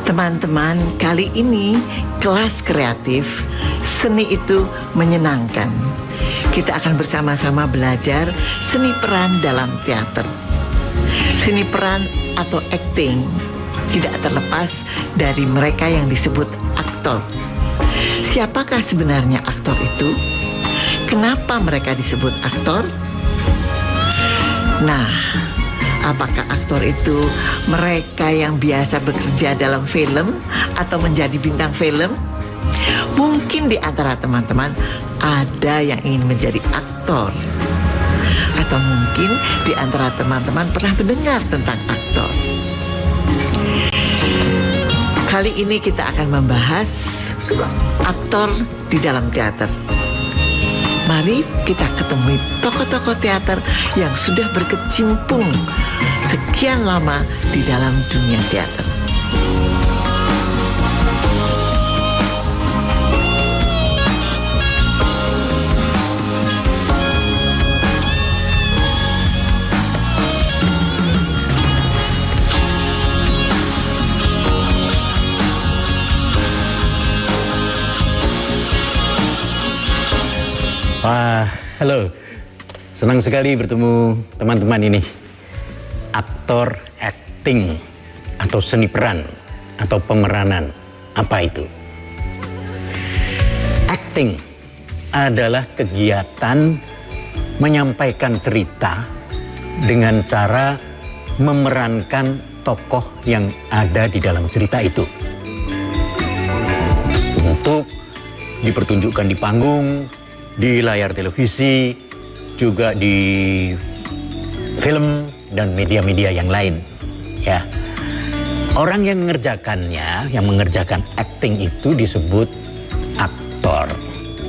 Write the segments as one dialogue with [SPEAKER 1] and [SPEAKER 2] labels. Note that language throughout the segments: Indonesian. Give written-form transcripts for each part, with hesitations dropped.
[SPEAKER 1] Teman-teman, kali ini kelas kreatif seni itu menyenangkan. Kita akan bersama-sama belajar seni peran dalam teater. Seni peran atau acting tidak terlepas dari mereka yang disebut aktor. Siapakah sebenarnya aktor itu? Kenapa mereka disebut aktor? Nah, apakah aktor itu mereka yang biasa bekerja dalam film atau menjadi bintang film? Mungkin di antara teman-teman ada yang ingin menjadi aktor. Atau mungkin di antara teman-teman pernah mendengar tentang aktor. Kali ini kita akan membahas aktor di dalam teater. Mari kita ketemu tokoh-tokoh teater yang sudah berkecimpung sekian lama di dalam dunia teater.
[SPEAKER 2] Wah, halo. Senang sekali bertemu teman-teman ini. Aktor acting atau seni peran atau pemeranan. Apa itu? Acting adalah kegiatan menyampaikan cerita dengan cara memerankan tokoh yang ada di dalam cerita itu. Untuk dipertunjukkan di panggung, di layar televisi, juga di film dan media-media yang lain. Ya, orang yang mengerjakannya, yang mengerjakan acting itu disebut aktor.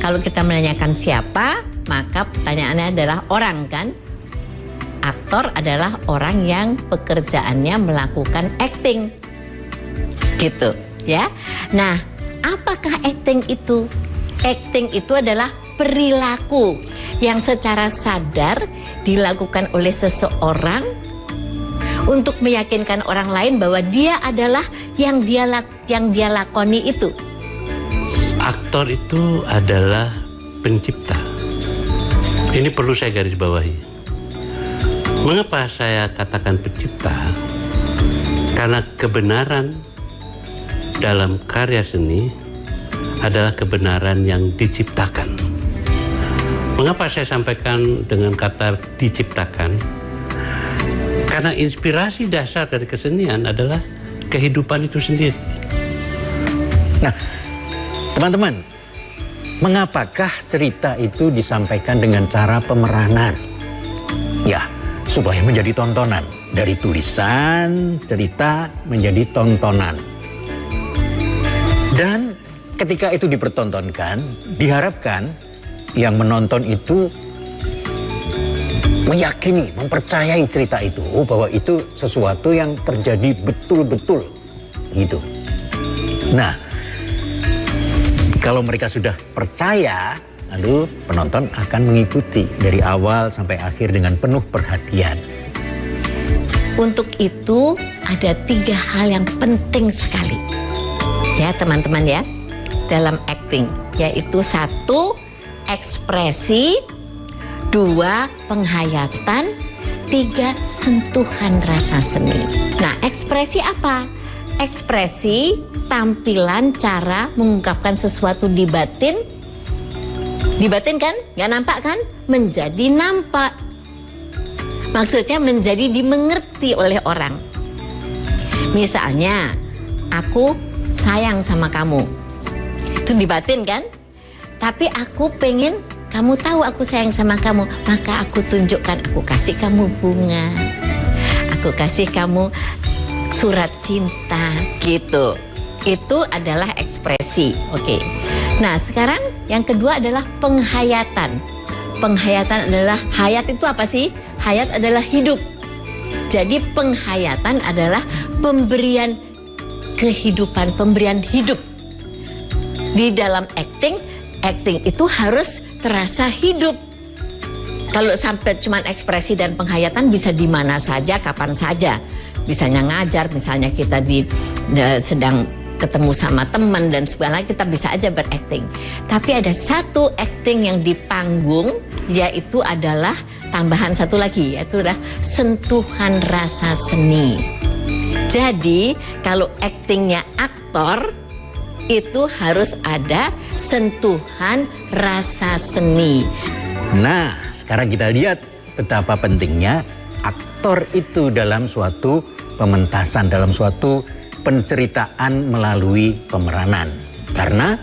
[SPEAKER 3] Kalau kita menanyakan siapa, maka pertanyaannya adalah orang, kan? Aktor adalah orang yang pekerjaannya melakukan acting, gitu, ya. Nah, apakah acting itu? Acting itu adalah perilaku yang secara sadar dilakukan oleh seseorang untuk meyakinkan orang lain bahwa dia adalah yang dia lakoni itu.
[SPEAKER 4] Aktor itu adalah pencipta. Ini perlu saya garis bawahi. Mengapa saya katakan pencipta? Karena kebenaran dalam karya seni adalah kebenaran yang diciptakan. Mengapa saya sampaikan dengan kata diciptakan? Karena inspirasi dasar dari kesenian adalah kehidupan itu sendiri.
[SPEAKER 2] Nah, teman-teman, mengapakah cerita itu disampaikan dengan cara pemeranan? Ya, supaya menjadi tontonan. Dari tulisan, cerita menjadi tontonan. Dan ketika itu dipertontonkan, diharapkan yang menonton itu meyakini, mempercayai cerita itu, bahwa itu sesuatu yang terjadi betul-betul, gitu. Nah, kalau mereka sudah percaya, lalu penonton akan mengikuti dari awal sampai akhir dengan penuh perhatian.
[SPEAKER 3] Untuk itu ada 3 hal yang penting sekali, ya teman-teman ya, dalam acting, yaitu 1, ekspresi, 2, penghayatan, 3, sentuhan rasa seni. Nah, ekspresi apa? Ekspresi, tampilan, cara mengungkapkan sesuatu di batin. Di batin kan? Nggak nampak kan? Menjadi nampak. Maksudnya menjadi dimengerti oleh orang. Misalnya, aku sayang sama kamu. Itu di batin kan? Tapi aku pengen kamu tahu aku sayang sama kamu, maka aku tunjukkan, aku kasih kamu bunga, aku kasih kamu surat cinta, gitu. Itu adalah ekspresi, oke. Nah, sekarang yang kedua adalah penghayatan. Penghayatan adalah, hayat itu apa sih? Hayat adalah hidup. Jadi penghayatan adalah pemberian kehidupan, pemberian hidup. Di dalam acting itu harus terasa hidup. Kalau sampai cuman ekspresi dan penghayatan bisa di mana saja, kapan saja. misalnya ngajar, misalnya kita sedang ketemu sama teman dan segala, kita bisa aja berakting. Tapi ada satu acting yang di panggung, yaitu adalah tambahan satu lagi, yaitu adalah sentuhan rasa seni. Jadi kalau actingnya aktor, itu harus ada sentuhan rasa seni.
[SPEAKER 2] Nah, sekarang kita lihat betapa pentingnya aktor itu dalam suatu pementasan, dalam suatu penceritaan melalui pemeranan. Karena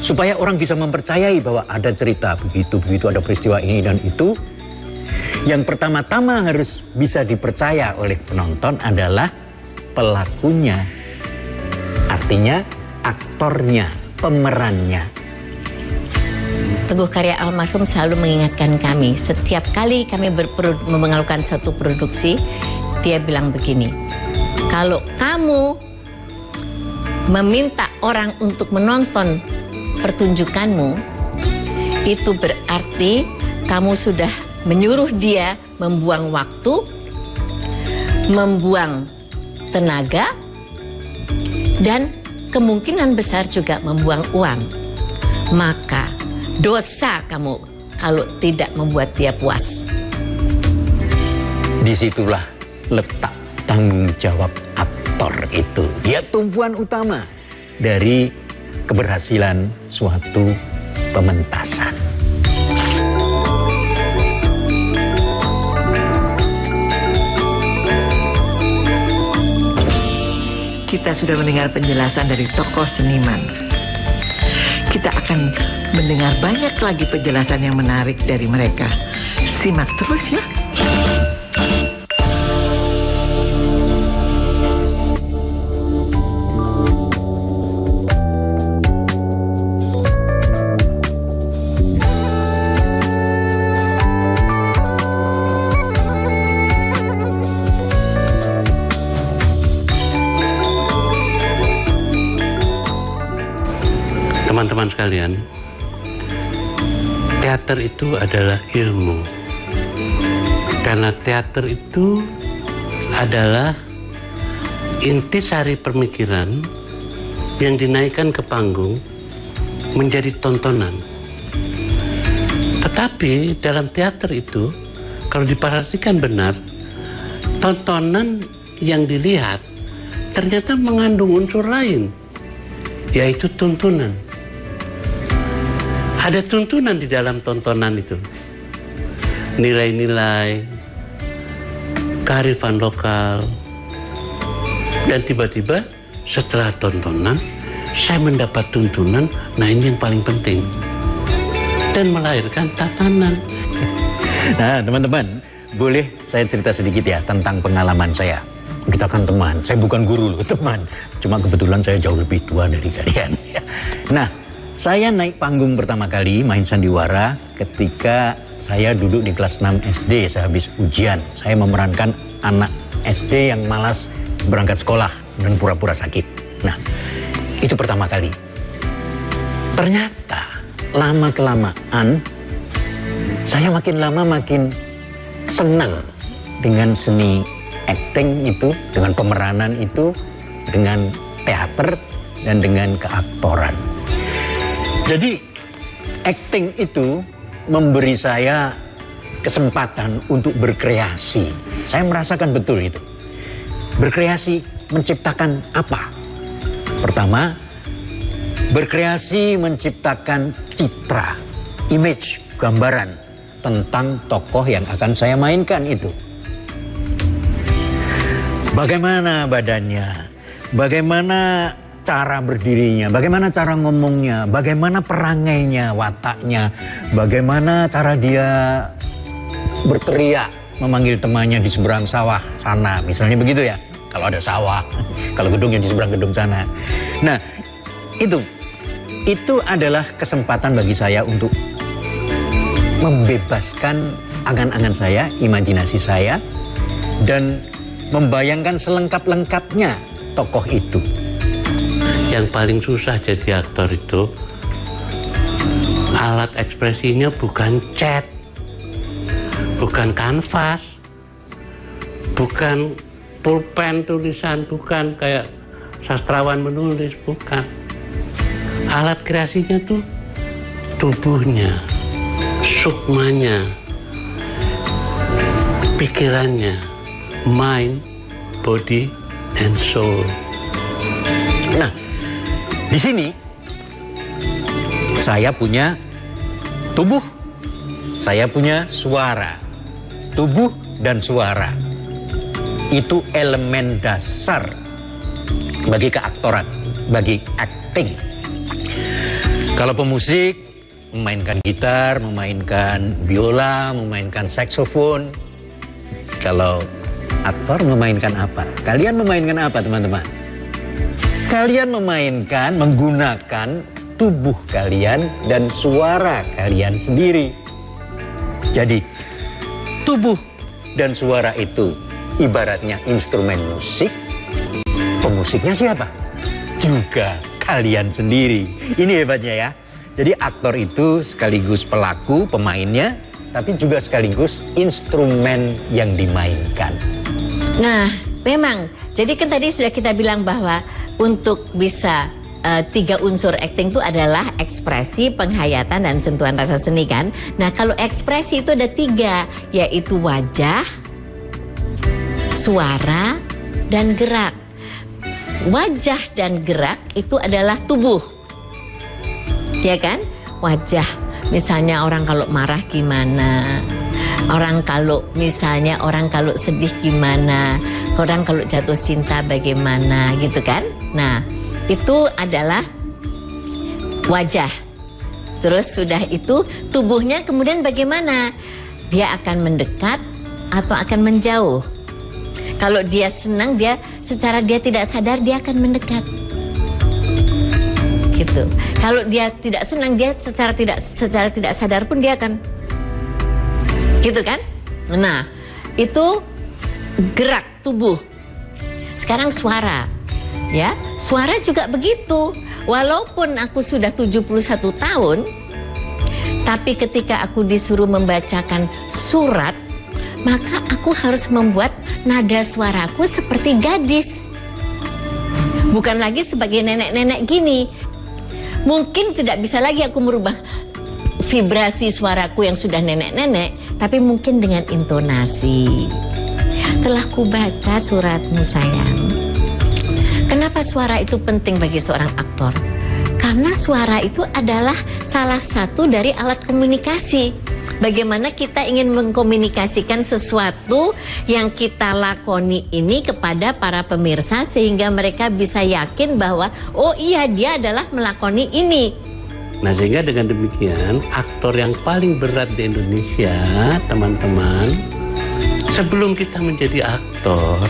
[SPEAKER 2] supaya orang bisa mempercayai bahwa ada cerita begitu, ada peristiwa ini dan itu, yang pertama-tama harus bisa dipercaya oleh penonton adalah pelakunya. Artinya aktornya, pemerannya.
[SPEAKER 3] Teguh Karya almarhum selalu mengingatkan kami, setiap kali kami mengalukan suatu produksi, dia bilang begini, kalau kamu meminta orang untuk menonton pertunjukanmu, itu berarti kamu sudah menyuruh dia membuang waktu, membuang tenaga, dan kemungkinan besar juga membuang uang. Maka dosa kamu kalau tidak membuat dia puas.
[SPEAKER 2] Disitulah letak tanggung jawab aktor itu. Dia tumpuan utama dari keberhasilan suatu pementasan.
[SPEAKER 1] Kita sudah mendengar penjelasan dari tokoh seniman. Kita akan mendengar banyak lagi penjelasan yang menarik dari mereka. Simak terus ya.
[SPEAKER 4] Teman-teman sekalian, teater itu adalah ilmu. Karena teater itu adalah intisari pemikiran yang dinaikkan ke panggung menjadi tontonan. Tetapi dalam teater itu, kalau diperhatikan benar, tontonan yang dilihat ternyata mengandung unsur lain, yaitu tuntunan. Ada tuntunan di dalam tontonan itu. Nilai-nilai, kearifan lokal. Dan tiba-tiba setelah tontonan, saya mendapat tuntunan, nah ini yang paling penting. Dan melahirkan tatanan.
[SPEAKER 2] Nah, teman-teman, boleh saya cerita sedikit ya tentang pengalaman saya. Kita kan teman, saya bukan guru loh, teman. Cuma kebetulan saya jauh lebih tua dari kalian. Nah, saya naik panggung pertama kali main sandiwara ketika saya duduk di kelas 6 SD sehabis ujian. Saya memerankan anak SD yang malas berangkat sekolah dan pura-pura sakit. Nah, itu pertama kali. Ternyata lama-kelamaan saya makin lama makin senang dengan seni acting itu, dengan pemeranan itu, dengan teater dan dengan keaktoran. Jadi acting itu memberi saya kesempatan untuk berkreasi. Saya merasakan betul itu. Berkreasi menciptakan apa? Pertama, berkreasi menciptakan citra, image, gambaran tentang tokoh yang akan saya mainkan itu. Bagaimana badannya? Bagaimana cara berdirinya, bagaimana cara ngomongnya, bagaimana perangainya, wataknya, bagaimana cara dia berteriak, memanggil temannya di seberang sawah sana, misalnya begitu ya, kalau ada sawah, kalau gedungnya di seberang gedung sana. Nah, itu adalah kesempatan bagi saya untuk membebaskan angan-angan saya, imajinasi saya, dan membayangkan selengkap-lengkapnya tokoh itu.
[SPEAKER 4] Yang paling susah jadi aktor itu alat ekspresinya bukan cat, bukan kanvas, bukan pulpen tulisan, bukan kayak sastrawan menulis, bukan. Alat kreasinya tuh tubuhnya, sukmanya, pikirannya, mind, body, and soul.
[SPEAKER 2] Nah, di sini saya punya tubuh, saya punya suara. Tubuh dan suara itu elemen dasar bagi keaktoran, bagi acting. Kalau pemusik memainkan gitar, memainkan biola, memainkan saksofon. Kalau aktor memainkan apa? Kalian memainkan apa, teman-teman? Kalian memainkan, menggunakan tubuh kalian dan suara kalian sendiri. Jadi, tubuh dan suara itu ibaratnya instrumen musik. Pemusiknya siapa? Juga kalian sendiri. Ini hebatnya ya. Jadi aktor itu sekaligus pelaku, pemainnya, tapi juga sekaligus instrumen yang dimainkan.
[SPEAKER 3] Nah, memang. Jadi kan tadi sudah kita bilang bahwa untuk bisa 3 unsur acting itu adalah ekspresi, penghayatan, dan sentuhan rasa seni kan. Nah, kalau ekspresi itu ada 3, yaitu wajah, suara, dan gerak. Wajah dan gerak itu adalah tubuh, ya kan? Wajah, misalnya orang kalau marah gimana, orang kalau misalnya orang kalau sedih gimana, orang kalau jatuh cinta bagaimana, gitu kan? Nah, itu adalah wajah. Terus sudah itu tubuhnya kemudian bagaimana? Dia akan mendekat atau akan menjauh. Kalau dia senang, dia secara dia tidak sadar dia akan mendekat. Gitu. Kalau dia tidak senang, dia secara tidak sadar pun dia akan gitu kan? Nah, itu gerak tubuh. Sekarang suara. Ya, suara juga begitu. Walaupun aku sudah 71 tahun, tapi ketika aku disuruh membacakan surat, maka aku harus membuat nada suaraku seperti gadis. Bukan lagi sebagai nenek-nenek gini. Mungkin tidak bisa lagi aku merubah vibrasi suaraku yang sudah nenek-nenek, tapi mungkin dengan intonasi. Telah kubaca suratmu sayang. Kenapa suara itu penting bagi seorang aktor? Karena suara itu adalah salah satu dari alat komunikasi. Bagaimana kita ingin mengkomunikasikan sesuatu yang kita lakoni ini kepada para pemirsa sehingga mereka bisa yakin bahwa oh iya dia adalah melakoni ini.
[SPEAKER 4] Nah, sehingga dengan demikian aktor yang paling berat di Indonesia, teman-teman, sebelum kita menjadi aktor,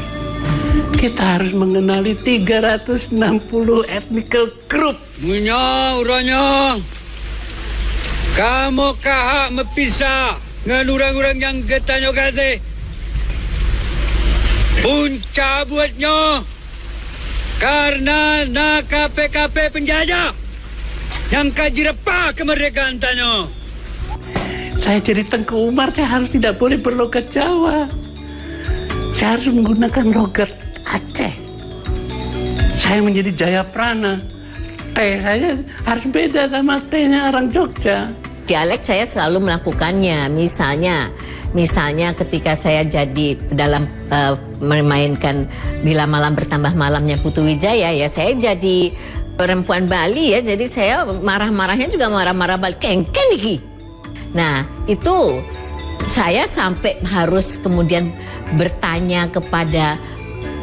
[SPEAKER 4] kita harus mengenali 360 ethnical group.
[SPEAKER 5] Munya uranya. Kamu kahak mepisah dengan orang-orang yang getanya kasih. Punca buatnya karena nak KP-KP penjajah yang kaji repah kemerdekaan tanya.
[SPEAKER 4] Saya jadi Tengku Umar, saya harus tidak boleh berlogat Jawa. Saya harus menggunakan logat Aceh. Saya menjadi Jayaprana. T saya harus beda sama T-nya orang Jogja.
[SPEAKER 3] Dialek saya selalu melakukannya. Misalnya ketika saya jadi dalam memainkan Bila Malam Bertambah Malamnya Putu Wijaya, ya saya jadi perempuan Bali ya. Jadi saya marah-marahnya juga marah-marah Bali. Kengken iki. Nah, itu saya sampai harus kemudian bertanya kepada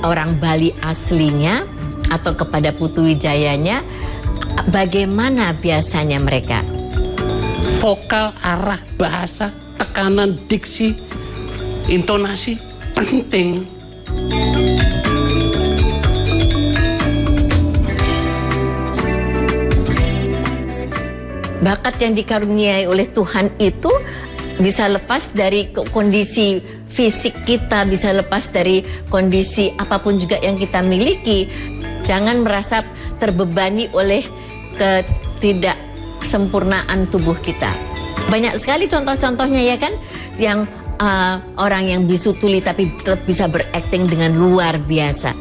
[SPEAKER 3] orang Bali aslinya atau kepada Putu Wijayanya, bagaimana biasanya mereka.
[SPEAKER 4] Vokal, arah, bahasa, tekanan, diksi, intonasi penting.
[SPEAKER 3] Bakat yang dikaruniai oleh Tuhan itu bisa lepas dari kondisi fisik kita, bisa lepas dari kondisi apapun juga yang kita miliki. Jangan merasa terbebani oleh ketidaksempurnaan tubuh kita. Banyak sekali contoh-contohnya ya kan, yang orang yang bisu tuli tapi tetap bisa berakting dengan luar biasa.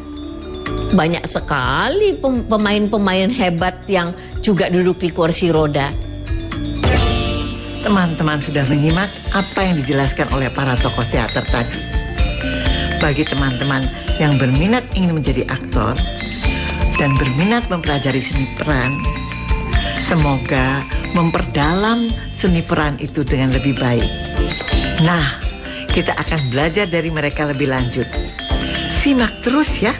[SPEAKER 3] Banyak sekali pemain-pemain hebat yang juga duduk di kursi roda.
[SPEAKER 1] Teman-teman sudah menyimak apa yang dijelaskan oleh para tokoh teater tadi. Bagi teman-teman yang berminat ingin menjadi aktor dan berminat mempelajari seni peran, semoga memperdalam seni peran itu dengan lebih baik. Nah, kita akan belajar dari mereka lebih lanjut. Simak terus ya.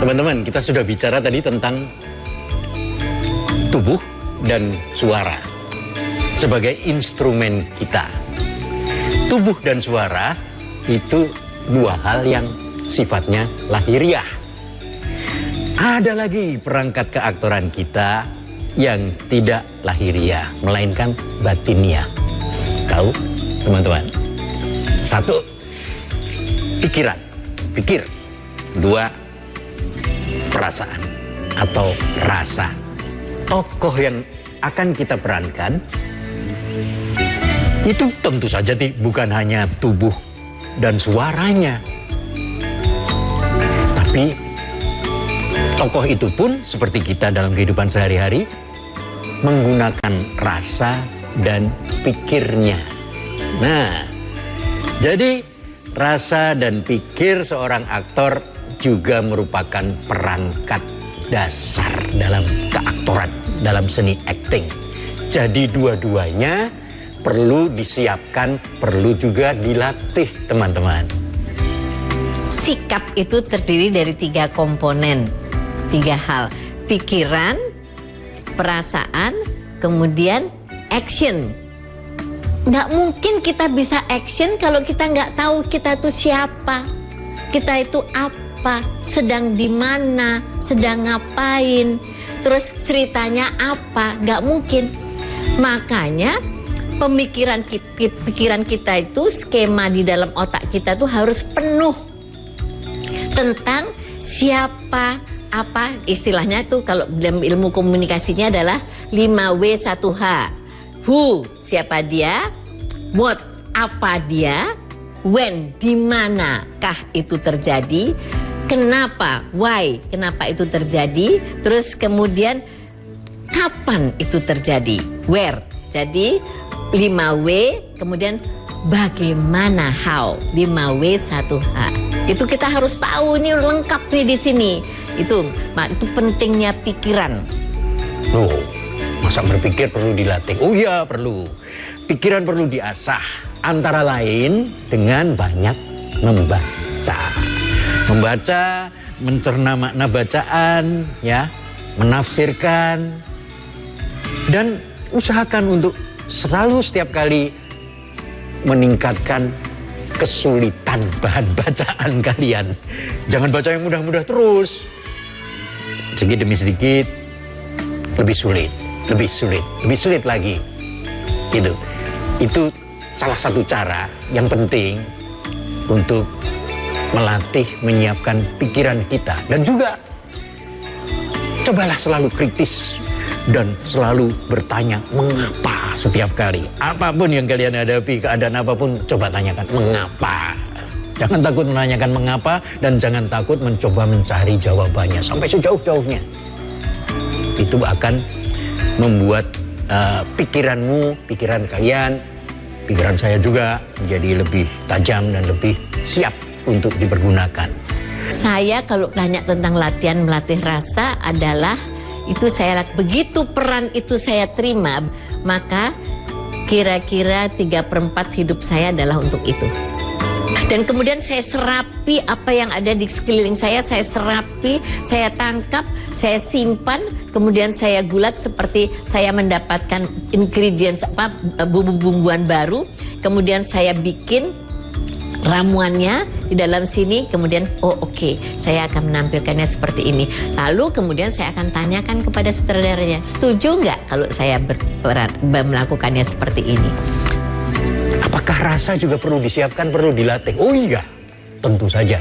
[SPEAKER 2] Teman-teman, kita sudah bicara tadi tentang tubuh dan suara sebagai instrumen kita. Tubuh dan suara itu dua hal yang sifatnya lahiriah. Ada lagi perangkat keaktoran kita yang tidak lahiriah, melainkan batiniah. Tahu, teman-teman? Satu, pikiran, pikir. Dua, perasaan atau rasa. Tokoh yang akan kita perankan itu tentu saja bukan hanya tubuh dan suaranya, tapi tokoh itu pun seperti kita dalam kehidupan sehari-hari menggunakan rasa dan pikirnya. Nah, jadi rasa dan pikir seorang aktor juga merupakan perangkat dasar dalam keaktoran, dalam seni acting. Jadi dua-duanya perlu disiapkan, perlu juga dilatih, teman-teman.
[SPEAKER 3] Sikap itu terdiri dari 3 komponen, 3 hal. Pikiran, perasaan, kemudian action. Nggak mungkin kita bisa action kalau kita nggak tahu kita itu siapa, kita itu apa, sedang di mana, sedang ngapain, terus ceritanya apa, nggak mungkin. Makanya pikiran kita itu, skema di dalam otak kita tuh harus penuh tentang siapa, apa, istilahnya tuh kalau dalam ilmu komunikasinya adalah 5W1H. Who, siapa dia, what, apa dia, when, di manakah itu terjadi, kenapa, why, kenapa itu terjadi, terus kemudian kapan itu terjadi, where. Jadi 5W, kemudian bagaimana, how, 5W1H. Itu kita harus tahu, ini lengkap nih di sini. Itu pentingnya pikiran.
[SPEAKER 2] Loh, masa berpikir perlu dilatih? Oh iya, perlu. Pikiran perlu diasah, antara lain dengan banyak membaca. Membaca, mencerna makna bacaan, ya, menafsirkan, dan usahakan untuk selalu setiap kali meningkatkan kesulitan bahan bacaan kalian. Jangan baca yang mudah-mudah terus. Sedikit demi sedikit, lebih sulit, lebih sulit, lebih sulit lagi. Gitu. Itu salah satu cara yang penting untuk melatih, menyiapkan pikiran kita. Dan juga cobalah selalu kritis dan selalu bertanya mengapa setiap kali. Apapun yang kalian hadapi, keadaan apapun, coba tanyakan mengapa. Jangan takut menanyakan mengapa dan jangan takut mencoba mencari jawabannya sampai sejauh-jauhnya. Itu akan membuat pikiranmu, pikiran kalian, pikiran saya juga menjadi lebih tajam dan lebih siap untuk dipergunakan.
[SPEAKER 3] Saya kalau tanya tentang latihan melatih rasa adalah itu saya begitu peran itu saya terima, maka kira-kira 3/4 hidup saya adalah untuk itu. Dan kemudian saya serapi apa yang ada di sekeliling saya serapi, saya tangkap, saya simpan, kemudian saya gulat seperti saya mendapatkan ingredients bumbu-bumbuan baru, kemudian saya bikin ramuannya di dalam sini, kemudian oke, saya akan menampilkannya seperti ini. Lalu kemudian saya akan tanyakan kepada sutradaranya, setuju nggak kalau saya melakukannya seperti ini?
[SPEAKER 2] Apakah rasa juga perlu disiapkan, perlu dilatih? Oh iya, tentu saja.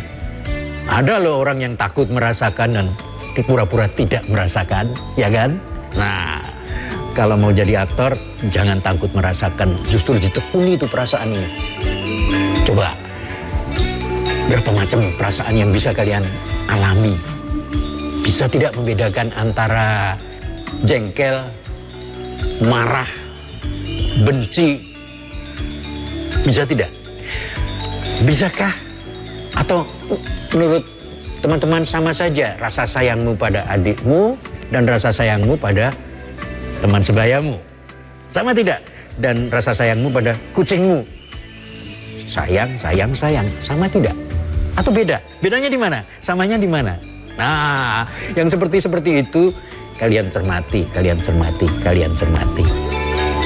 [SPEAKER 2] Ada loh orang yang takut merasakan dan pura-pura tidak merasakan, ya kan? Nah, kalau mau jadi aktor, jangan takut merasakan, justru ditekuni itu perasaan ini. Coba, berapa macam perasaan yang bisa kalian alami? Bisa tidak membedakan antara jengkel, marah, benci? Bisa tidak? Bisakah? Atau menurut teman-teman sama saja rasa sayangmu pada adikmu dan rasa sayangmu pada teman sebayamu? Sama tidak? Dan rasa sayangmu pada kucingmu? Sayang, sayang, sayang. Sama tidak? Atau beda? Bedanya di mana? Samanya di mana? Nah, yang seperti itu kalian cermati, kalian cermati, kalian cermati.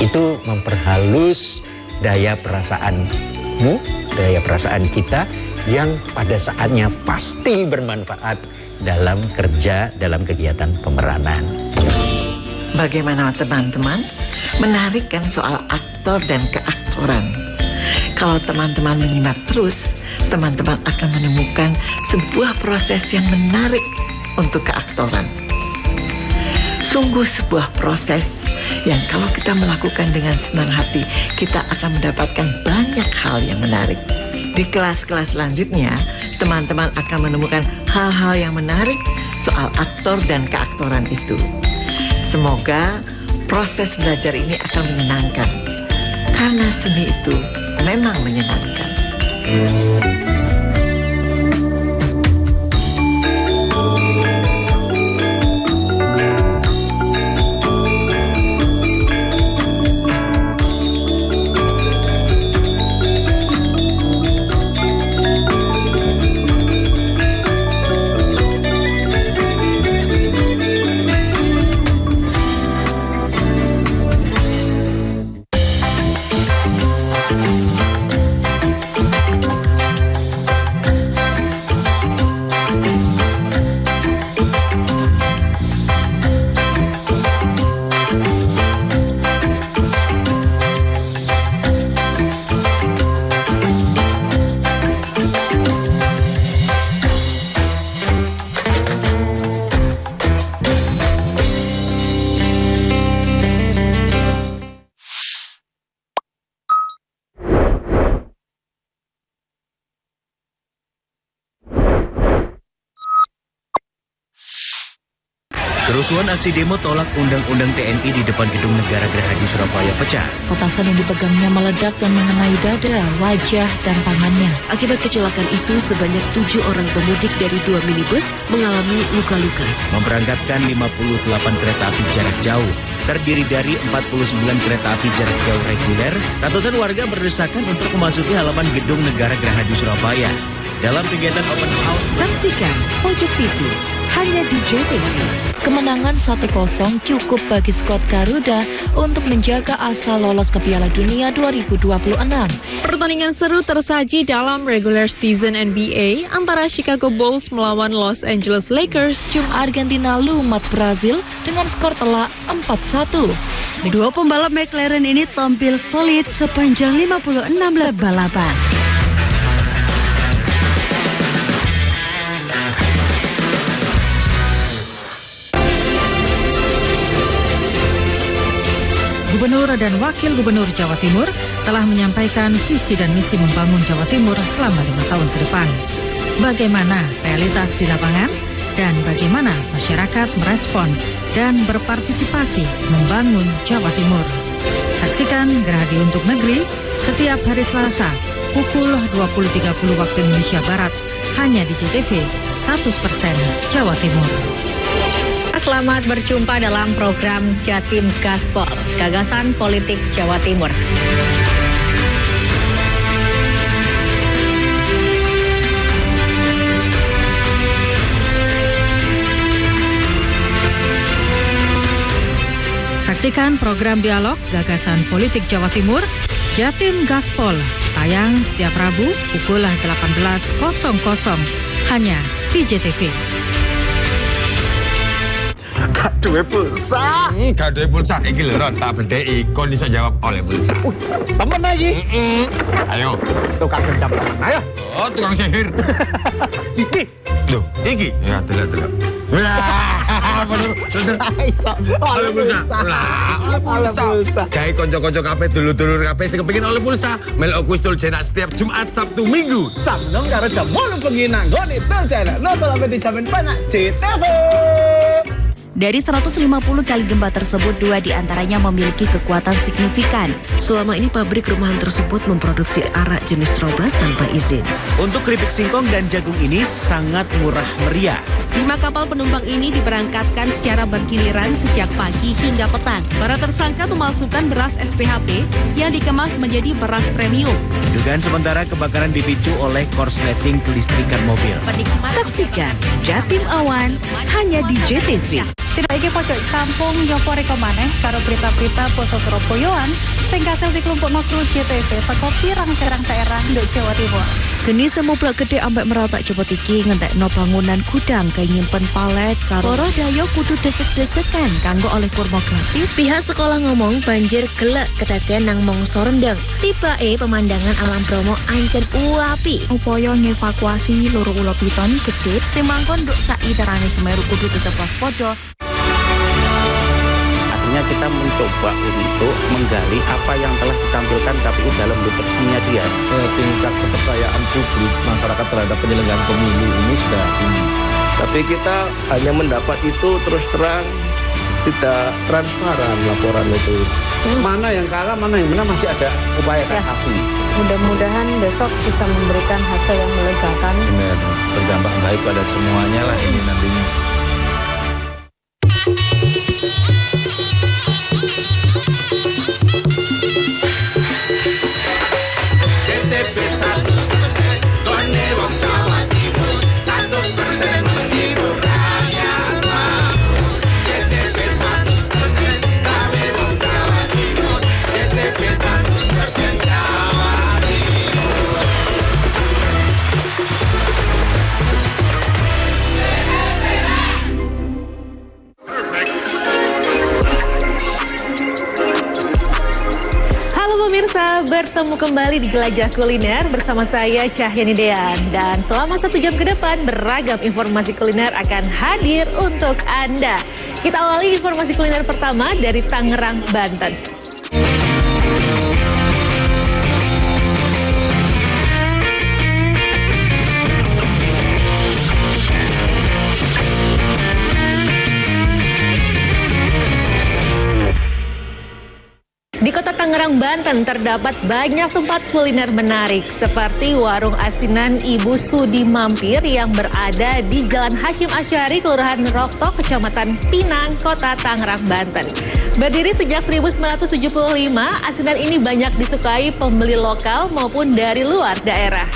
[SPEAKER 2] Itu memperhalus daya perasaanmu, daya perasaan kita yang pada saatnya pasti bermanfaat dalam kerja, dalam kegiatan pemeranan.
[SPEAKER 1] Bagaimana teman-teman? Menarik kan soal aktor dan keaktoran. Kalau teman-teman menyimak terus, teman-teman akan menemukan sebuah proses yang menarik untuk keaktoran. Sungguh sebuah proses yang kalau kita melakukan dengan senang hati, kita akan mendapatkan banyak hal yang menarik. Di kelas-kelas selanjutnya, teman-teman akan menemukan hal-hal yang menarik soal aktor dan keaktoran itu. Semoga proses belajar ini akan menyenangkan, karena seni itu memang menyenangkan.
[SPEAKER 6] Kerusuhan aksi demo tolak Undang-Undang TNI di depan Gedung Negara Gerahadi Surabaya pecah.
[SPEAKER 7] Petasan yang dipegangnya meledak dan mengenai dada, wajah, dan tangannya.
[SPEAKER 8] Akibat kecelakaan itu, sebanyak 7 orang pemudik dari 2 minibus mengalami luka-luka.
[SPEAKER 6] Memberangkatkan 58 kereta api jarak jauh, terdiri dari 49 kereta api jarak jauh reguler. Ratusan warga berdesakan untuk memasuki halaman Gedung Negara Gerahadi Surabaya. Dalam kegiatan open house,
[SPEAKER 8] saksikan Pojok TV hanya di JTV.
[SPEAKER 7] Kemenangan 1-0 cukup bagi skuad Garuda untuk menjaga asa lolos ke Piala Dunia 2026.
[SPEAKER 9] Pertandingan seru tersaji dalam regular season NBA antara Chicago Bulls melawan Los Angeles Lakers.
[SPEAKER 7] Argentina lumat Brazil dengan skor telak 4-1.
[SPEAKER 8] Dua pembalap McLaren ini tampil solid sepanjang 56 lap balapan.
[SPEAKER 10] Gubernur dan Wakil Gubernur Jawa Timur telah menyampaikan visi dan misi membangun Jawa Timur selama 5 tahun ke depan. Bagaimana realitas di lapangan dan bagaimana masyarakat merespon dan berpartisipasi membangun Jawa Timur. Saksikan Gerahadi untuk Negeri setiap hari Selasa pukul 20.30 waktu Indonesia Barat hanya di JTV 100% Jawa Timur.
[SPEAKER 9] Selamat berjumpa dalam program Jatim Gaspol, Gagasan Politik Jawa Timur.
[SPEAKER 10] Saksikan program dialog Gagasan Politik Jawa Timur, Jatim Gaspol, Tayang setiap Rabu pukul 18.00 hanya di JTV.
[SPEAKER 11] Gak duwe pulsa. Gak duwe pulsa. Iki lho Ron, tak bedheki kon iso jawab oleh pulsa.
[SPEAKER 12] Temen lagi.
[SPEAKER 11] Ayo.
[SPEAKER 12] Tukang gendam. Ayo.
[SPEAKER 11] Oh, tukang sihir.
[SPEAKER 12] Iki.
[SPEAKER 11] Loh, iki. Ya, delok. Wah, bener. Oleh pulsa. Lah, oleh pulsa. Gawe kanca-kanca kabeh dulur-dulur kabeh sing kepengin oleh pulsa, melok kuis tul cenak setiap Jumat, Sabtu, Minggu.
[SPEAKER 12] Jam 6 karo jam 8 bengi nang nggone tul cenak. Nonton sampe dijamin penak JTV.
[SPEAKER 8] Dari 150 kali gempa tersebut, 2 diantaranya memiliki kekuatan signifikan.
[SPEAKER 13] Selama ini pabrik rumahan tersebut memproduksi arak jenis Trobas tanpa izin.
[SPEAKER 6] Untuk keripik singkong dan jagung ini sangat murah meriah.
[SPEAKER 14] 5 kapal penumpang ini diberangkatkan secara bergiliran sejak pagi hingga petang. Para tersangka memalsukan beras SPHP yang dikemas menjadi beras premium.
[SPEAKER 6] Dugaan sementara kebakaran dipicu oleh korsleting kelistrikan mobil.
[SPEAKER 8] Saksikan Jatim Awan hanya di JTV.
[SPEAKER 15] Tidak iki pojok kampung Jopo reko maneh karo berita-berita basa Surabayaan sing kasil dikelompokno kru JTV teko pirang-pirang daerah nduk Jawa Timur.
[SPEAKER 8] Geni semu blok gede ambek meratak cepet iki ngentekno bangunan gudang kaya nyimpen palet karo para dayo kudu desek-desekan kanggo oleh kurma gratis.
[SPEAKER 3] Pihak sekolah ngomong banjir gelek kedadean nang mangsa rendeng. Tibake pemandangan alam Bromo ancen uapi.
[SPEAKER 8] Upaya ngevakuasi loro ula piton gede sing mangkon nduk saiterane Semeru kudu tetep waspada.
[SPEAKER 16] Artinya kita mencoba untuk menggali apa yang telah ditampilkan KPU dalam literaturnya dia.
[SPEAKER 17] Tingkat kepercayaan publik masyarakat terhadap penyelenggaraan pemilu ini sudah tinggi.
[SPEAKER 18] Tapi kita hanya mendapat itu terus terang, tidak transparan laporan itu.
[SPEAKER 17] Mana yang kalah, mana yang menang masih ada upaya kasasi.
[SPEAKER 15] Mudah-mudahan besok bisa memberikan hasil yang melegakan.
[SPEAKER 17] Benar, berdampak baik pada semuanya lah ini nantinya.
[SPEAKER 19] Pemirsa, bertemu kembali di Jelajah Kuliner bersama saya Cahyani Dean. Dan selama 1 jam ke depan beragam informasi kuliner akan hadir untuk Anda. Kita awali informasi kuliner pertama dari Tangerang, Banten. Di kota Tangerang, Banten terdapat banyak tempat kuliner menarik seperti warung asinan Ibu Sudi Mampir yang berada di Jalan Hashim Asyari, Kelurahan Roktok, Kecamatan Pinang, Kota Tangerang, Banten. Berdiri sejak 1975, asinan ini banyak disukai pembeli lokal maupun dari luar daerah.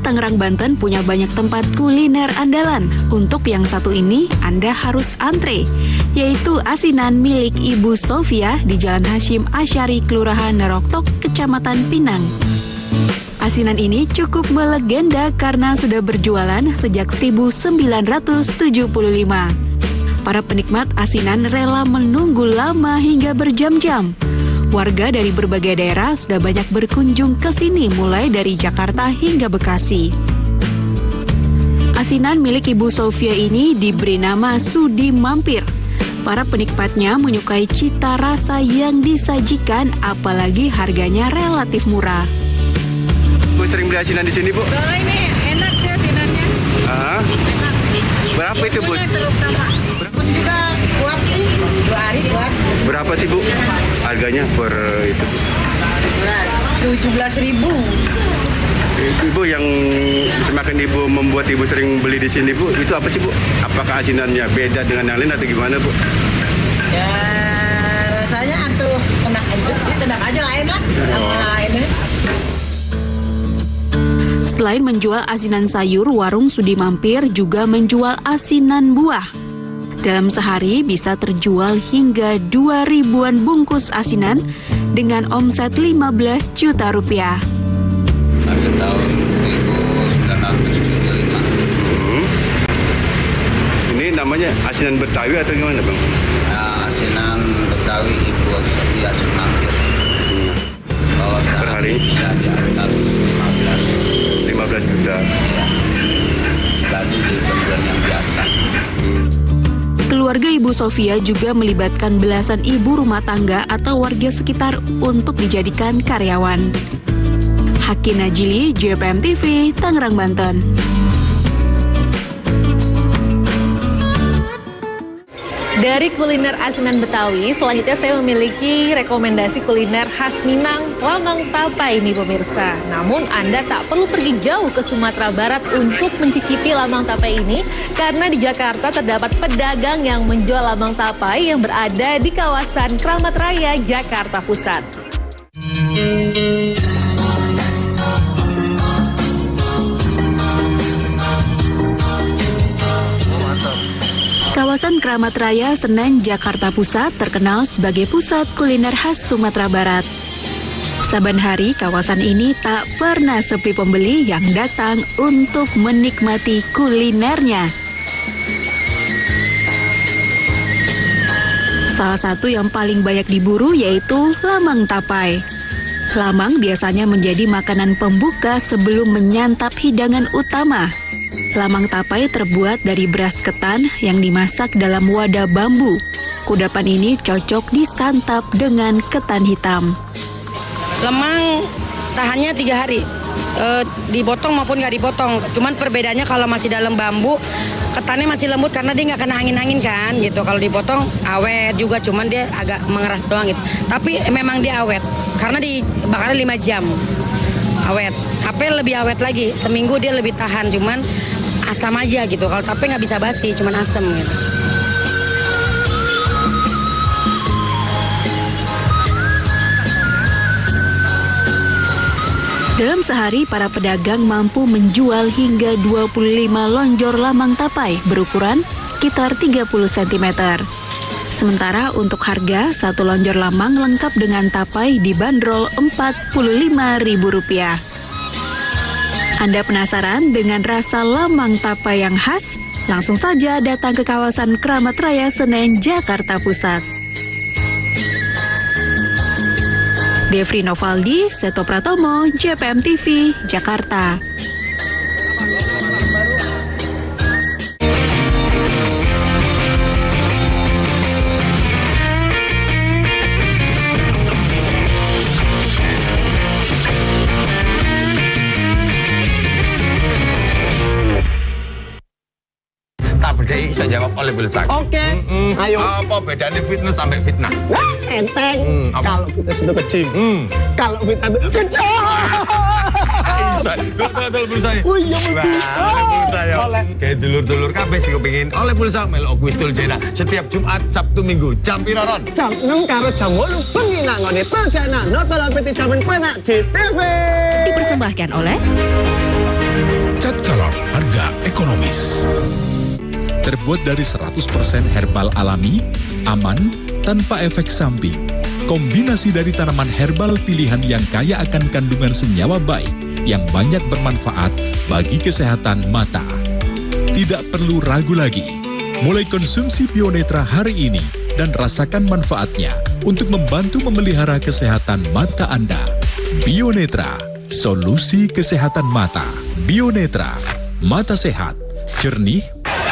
[SPEAKER 20] Tangerang, Banten punya banyak tempat kuliner andalan. Untuk yang satu ini, Anda harus antre, yaitu asinan milik Ibu Sofia di Jalan Hashim Asyari, Kelurahan Roktok, Kecamatan Pinang. Asinan ini cukup melegenda karena sudah berjualan sejak 1975. Para penikmat asinan rela menunggu lama hingga berjam-jam. Warga dari berbagai daerah sudah banyak berkunjung ke sini mulai dari Jakarta hingga Bekasi. Asinan milik Ibu Sofia ini diberi nama Sudi Mampir. Para penikmatnya menyukai cita rasa yang disajikan, apalagi harganya relatif murah.
[SPEAKER 18] Bu sering beli asinan di sini, Bu?
[SPEAKER 15] Kalau ini enak sih asinannya. Enak.
[SPEAKER 18] Berapa itu, Bu?
[SPEAKER 15] Juga kuat sih, 2 hari kuat.
[SPEAKER 18] Berapa sih, Bu? Harganya per itu?
[SPEAKER 15] 17.000.
[SPEAKER 18] Ibu yang semakin Ibu membuat Ibu sering beli di sini, Bu, itu apa sih, Bu? Apakah asinannya beda dengan yang lain atau gimana, Bu?
[SPEAKER 15] Ya rasanya tuh enak aja sih, sedang aja lain lah sama ini.
[SPEAKER 20] Selain menjual asinan sayur, warung Sudi Mampir juga menjual asinan buah. Dalam sehari bisa terjual hingga 2.000-an bungkus asinan dengan omset 15 juta rupiah.
[SPEAKER 21] Pada tahun 1975.
[SPEAKER 18] Ini namanya asinan Betawi atau gimana, Bang?
[SPEAKER 21] Nah, asinan Betawi Ibu Sofia Mampir. Kalau sehari bisa di atas 15
[SPEAKER 18] juta.
[SPEAKER 21] Ya. Dibagi di penjualan yang biasa.
[SPEAKER 20] Keluarga Ibu Sofia juga melibatkan belasan ibu rumah tangga atau warga sekitar untuk dijadikan karyawan. Haki Najili, JPM TV, Tangerang, Banten.
[SPEAKER 19] Dari kuliner asinan Betawi, selanjutnya saya memiliki rekomendasi kuliner khas Minang, lamang tapai nih pemirsa. Namun Anda tak perlu pergi jauh ke Sumatera Barat untuk mencicipi lamang tapai ini, karena di Jakarta terdapat pedagang yang menjual lamang tapai yang berada di kawasan Kramat Raya, Jakarta Pusat.
[SPEAKER 20] Kawasan Kramat Raya, Senen, Jakarta Pusat terkenal sebagai pusat kuliner khas Sumatera Barat. Saban hari, kawasan ini tak pernah sepi pembeli yang datang untuk menikmati kulinernya. Salah satu yang paling banyak diburu yaitu lamang tapai. Lamang biasanya menjadi makanan pembuka sebelum menyantap hidangan utama. Lamang tapai terbuat dari beras ketan yang dimasak dalam wadah bambu. Kudapan ini cocok disantap dengan ketan hitam.
[SPEAKER 22] Lemang tahannya 3 hari, dipotong maupun nggak dipotong. Cuman perbedaannya kalau masih dalam bambu, ketannya masih lembut karena dia nggak kena angin-angin kan gitu. Kalau dipotong awet juga, cuman dia agak mengeras doang gitu. Tapi memang dia awet karena dibakarnya 5 jam. Awet, tape lebih awet lagi, seminggu dia lebih tahan, cuman asam aja gitu. Kalau tape nggak bisa basi, cuman asam gitu.
[SPEAKER 20] Dalam sehari, para pedagang mampu menjual hingga 25 lonjor lamang tapai berukuran sekitar 30 cm. Sementara untuk harga, satu lonjor lamang lengkap dengan tapai dibanderol Rp45.000. Anda penasaran dengan rasa lamang tapai yang khas? Langsung saja datang ke kawasan Kramat Raya, Senen, Jakarta Pusat. Devri Novaldi, Seto Pratomo, JPM TV, Jakarta.
[SPEAKER 11] Bisa jawab oleh Bulsa.
[SPEAKER 12] Oke, ayo.
[SPEAKER 11] Apa bedanya fitness sampai fitnah?
[SPEAKER 12] Wah, enteng. Kalau fitness itu ke gym. Kalau fitnah itu ke
[SPEAKER 11] Bisa. Betul Bulsa.
[SPEAKER 12] Oh iya betul.
[SPEAKER 11] Bulsa ya. Kayak dulur-dulur kabeh sing kepengin oleh Bulsa melok kuis Tulcena setiap Jumat, Sabtu, Minggu. Jam pira Ron?
[SPEAKER 12] Jam 6 karo jam 8 bengi nang ngene Tulcena. Nonton peti jaman penak di TV.
[SPEAKER 8] Dipersembahkan oleh
[SPEAKER 23] Cat Color, harga ekonomis. Terbuat dari 100% herbal alami, aman, tanpa efek samping. Kombinasi dari tanaman herbal pilihan yang kaya akan kandungan senyawa baik yang banyak bermanfaat bagi kesehatan mata. Tidak perlu ragu lagi. Mulai konsumsi Bionetra hari ini dan rasakan manfaatnya untuk membantu memelihara kesehatan mata Anda. Bionetra, solusi kesehatan mata. Bionetra, mata sehat, jernih.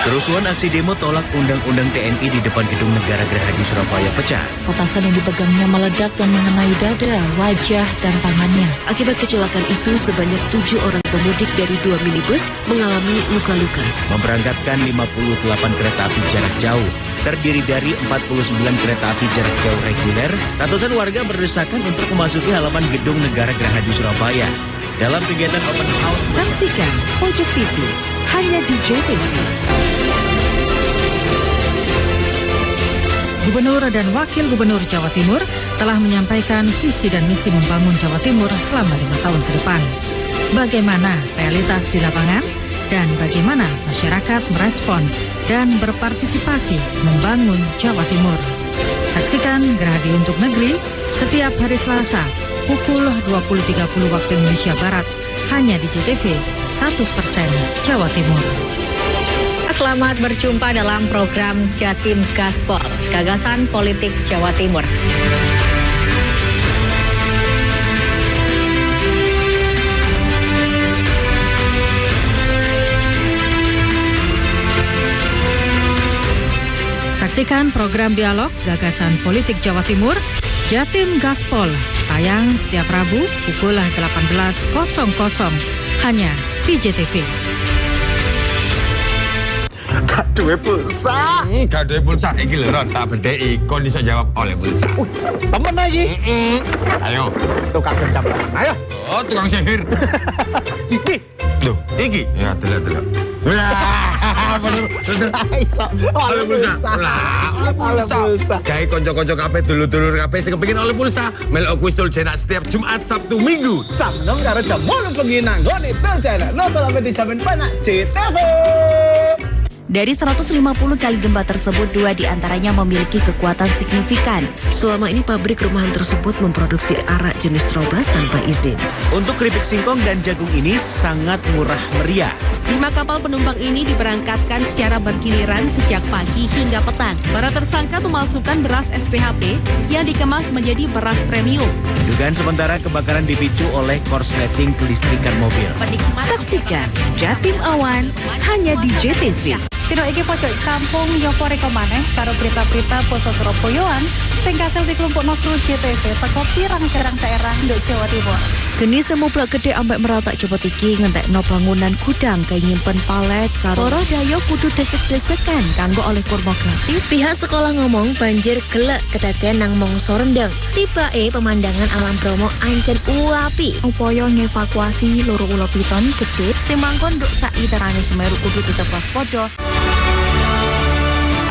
[SPEAKER 6] Kerusuhan aksi demo tolak Undang-Undang TNI di depan Gedung Negara Gerahadi Surabaya pecah.
[SPEAKER 10] Petasan yang dipegangnya meledak dan mengenai dada, wajah, dan tangannya.
[SPEAKER 13] Akibat kecelakaan itu, sebanyak 7 orang pemudik dari 2 minibus mengalami luka-luka.
[SPEAKER 6] Memberangkatkan 58 kereta api jarak jauh, terdiri dari 49 kereta api jarak jauh reguler, ratusan warga berdesakan untuk memasuki halaman Gedung Negara Gerahadi Surabaya. Dalam kegiatan open house,
[SPEAKER 8] saksikan Pojok TV hanya di JTV.
[SPEAKER 10] Gubernur dan Wakil Gubernur Jawa Timur telah menyampaikan visi dan misi membangun Jawa Timur selama 5 tahun ke depan. Bagaimana realitas di lapangan dan bagaimana masyarakat merespon dan berpartisipasi membangun Jawa Timur. Saksikan Gerhadi untuk Negeri setiap hari Selasa pukul 20.30 waktu Indonesia Barat hanya di JTV 100% Jawa Timur.
[SPEAKER 19] Selamat berjumpa dalam program Jatim Gaspol, Gagasan Politik Jawa Timur.
[SPEAKER 10] Saksikan program dialog Gagasan Politik Jawa Timur, Jatim Gaspol, tayang setiap Rabu pukul 18.00 hanya di JTV.
[SPEAKER 11] Gak duwe pulsa. Gak duwe pulsa. Iki lho Ron, tak bedheki kon iso jawab oleh pulsa.
[SPEAKER 12] Temen lagi.
[SPEAKER 11] Ayo.
[SPEAKER 12] Tukang gendam. Ayo.
[SPEAKER 11] Oh, tukang sihir.
[SPEAKER 12] Iki.
[SPEAKER 11] Loh, iki. Ya, delok. Bener. Oleh pulsa. Lah, oleh pulsa. Gawe kanca-kanca kabeh dulur-dulur kabeh sing kepengin oleh pulsa, melok kuis tul cetak setiap Jumat, Sabtu, Minggu.
[SPEAKER 12] Jam 6 karo jam 8 bengi nang nggone tul cetak. Nonton sampai dijamin penak JTV.
[SPEAKER 8] Dari 150 kali gempa tersebut, 2 diantaranya memiliki kekuatan signifikan.
[SPEAKER 13] Selama ini pabrik rumahan tersebut memproduksi arak jenis Trobas tanpa izin.
[SPEAKER 6] Untuk keripik singkong dan jagung ini sangat murah meriah.
[SPEAKER 14] 5 kapal penumpang ini diberangkatkan secara bergiliran sejak pagi hingga petang. Para tersangka memalsukan beras SPHP yang dikemas menjadi beras premium.
[SPEAKER 6] Dugaan sementara kebakaran dipicu oleh korsleting kelistrikan mobil.
[SPEAKER 8] Saksikan Jatim Awan hanya di JTV.
[SPEAKER 15] Tino iki pojok kampung Joko Reko maneh karo berita-berita poso Surabayaan sing kasil dikelompokno kru JTV teko pirang-pirang daerah nduk Jawa Timur.
[SPEAKER 8] Geni semu blok gede ambek meratak cepet iki ngentekno bangunan gudang kaya nyimpen palet karo daya kudu desek-desekan kanggo oleh kurma gratis.
[SPEAKER 3] Pihak sekolah ngomong banjir gelek kedadean nang mangsa rendeng. Tibake pemandangan alam Bromo ancen uapi.
[SPEAKER 8] Upaya ngevakuasi loro ula piton gede sing mangkon nduk sak iterane Semeru kudu tetep waspada.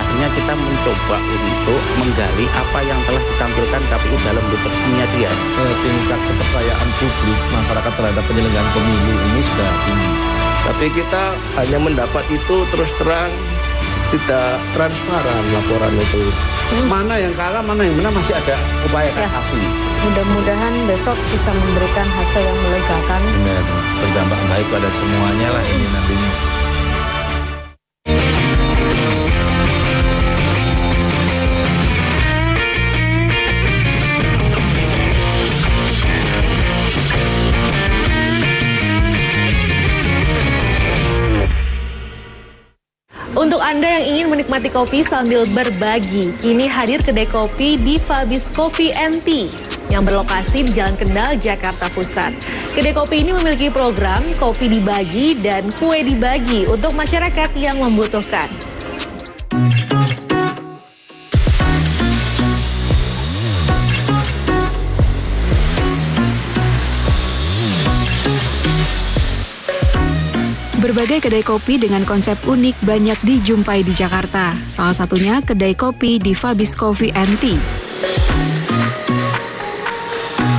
[SPEAKER 16] Akhirnya kita mencoba untuk menggali apa yang telah ditampilkan KPU dalam bentuk resminya dia.
[SPEAKER 17] Tingkat kepercayaan publik masyarakat terhadap penyelenggaraan pemilu ini sudah tinggi.
[SPEAKER 2] Tapi kita hanya mendapat itu terus terang, tidak transparan laporan itu. Mana yang kalah, mana yang menang, masih ada upaya kasasi.
[SPEAKER 4] Mudah-mudahan besok bisa memberikan hasil yang melegakan.
[SPEAKER 17] Benar, berdampak baik pada semuanya lah ini nantinya.
[SPEAKER 19] Untuk Anda yang ingin menikmati kopi sambil berbagi, kini hadir kedai kopi di Fabis Coffee & Tea yang berlokasi di Jalan Kendal, Jakarta Pusat. Kedai kopi ini memiliki program kopi dibagi dan kue dibagi untuk masyarakat yang membutuhkan.
[SPEAKER 20] Berbagai kedai kopi dengan konsep unik banyak dijumpai di Jakarta. Salah satunya kedai kopi di Fabis Coffee & Tea.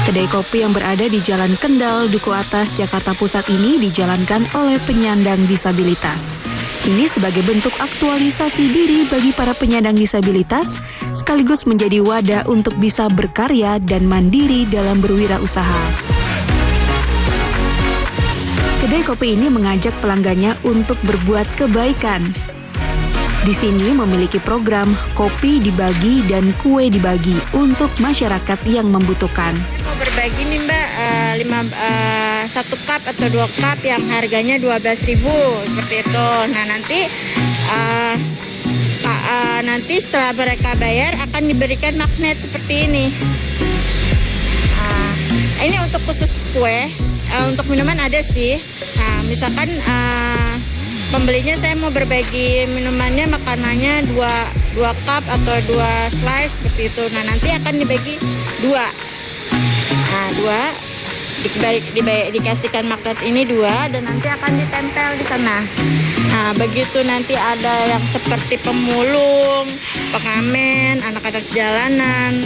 [SPEAKER 20] Kedai kopi yang berada di Jalan Kendal, Duku Atas, Jakarta Pusat ini dijalankan oleh penyandang disabilitas. Ini sebagai bentuk aktualisasi diri bagi para penyandang disabilitas, sekaligus menjadi wadah untuk bisa berkarya dan mandiri dalam berwirausaha. Kedai kopi ini mengajak pelanggannya untuk berbuat kebaikan. Di sini memiliki program kopi dibagi dan kue dibagi untuk masyarakat yang membutuhkan.
[SPEAKER 5] Berbagi nih Mbak, 1 cup atau 2 cup yang harganya 12.000 seperti itu. Nah nanti setelah mereka bayar akan diberikan magnet seperti ini. Ini untuk khusus kue. Untuk minuman ada sih. Nah, misalkan pembelinya saya mau berbagi minumannya, makanannya 2 cup atau 2 slice seperti itu. Nah, nanti akan dibagi 2. Nah, 2 dikasihkan magnet ini 2 dan nanti akan ditempel di sana. Nah, begitu nanti ada yang seperti pemulung, pengamen, anak-anak jalanan,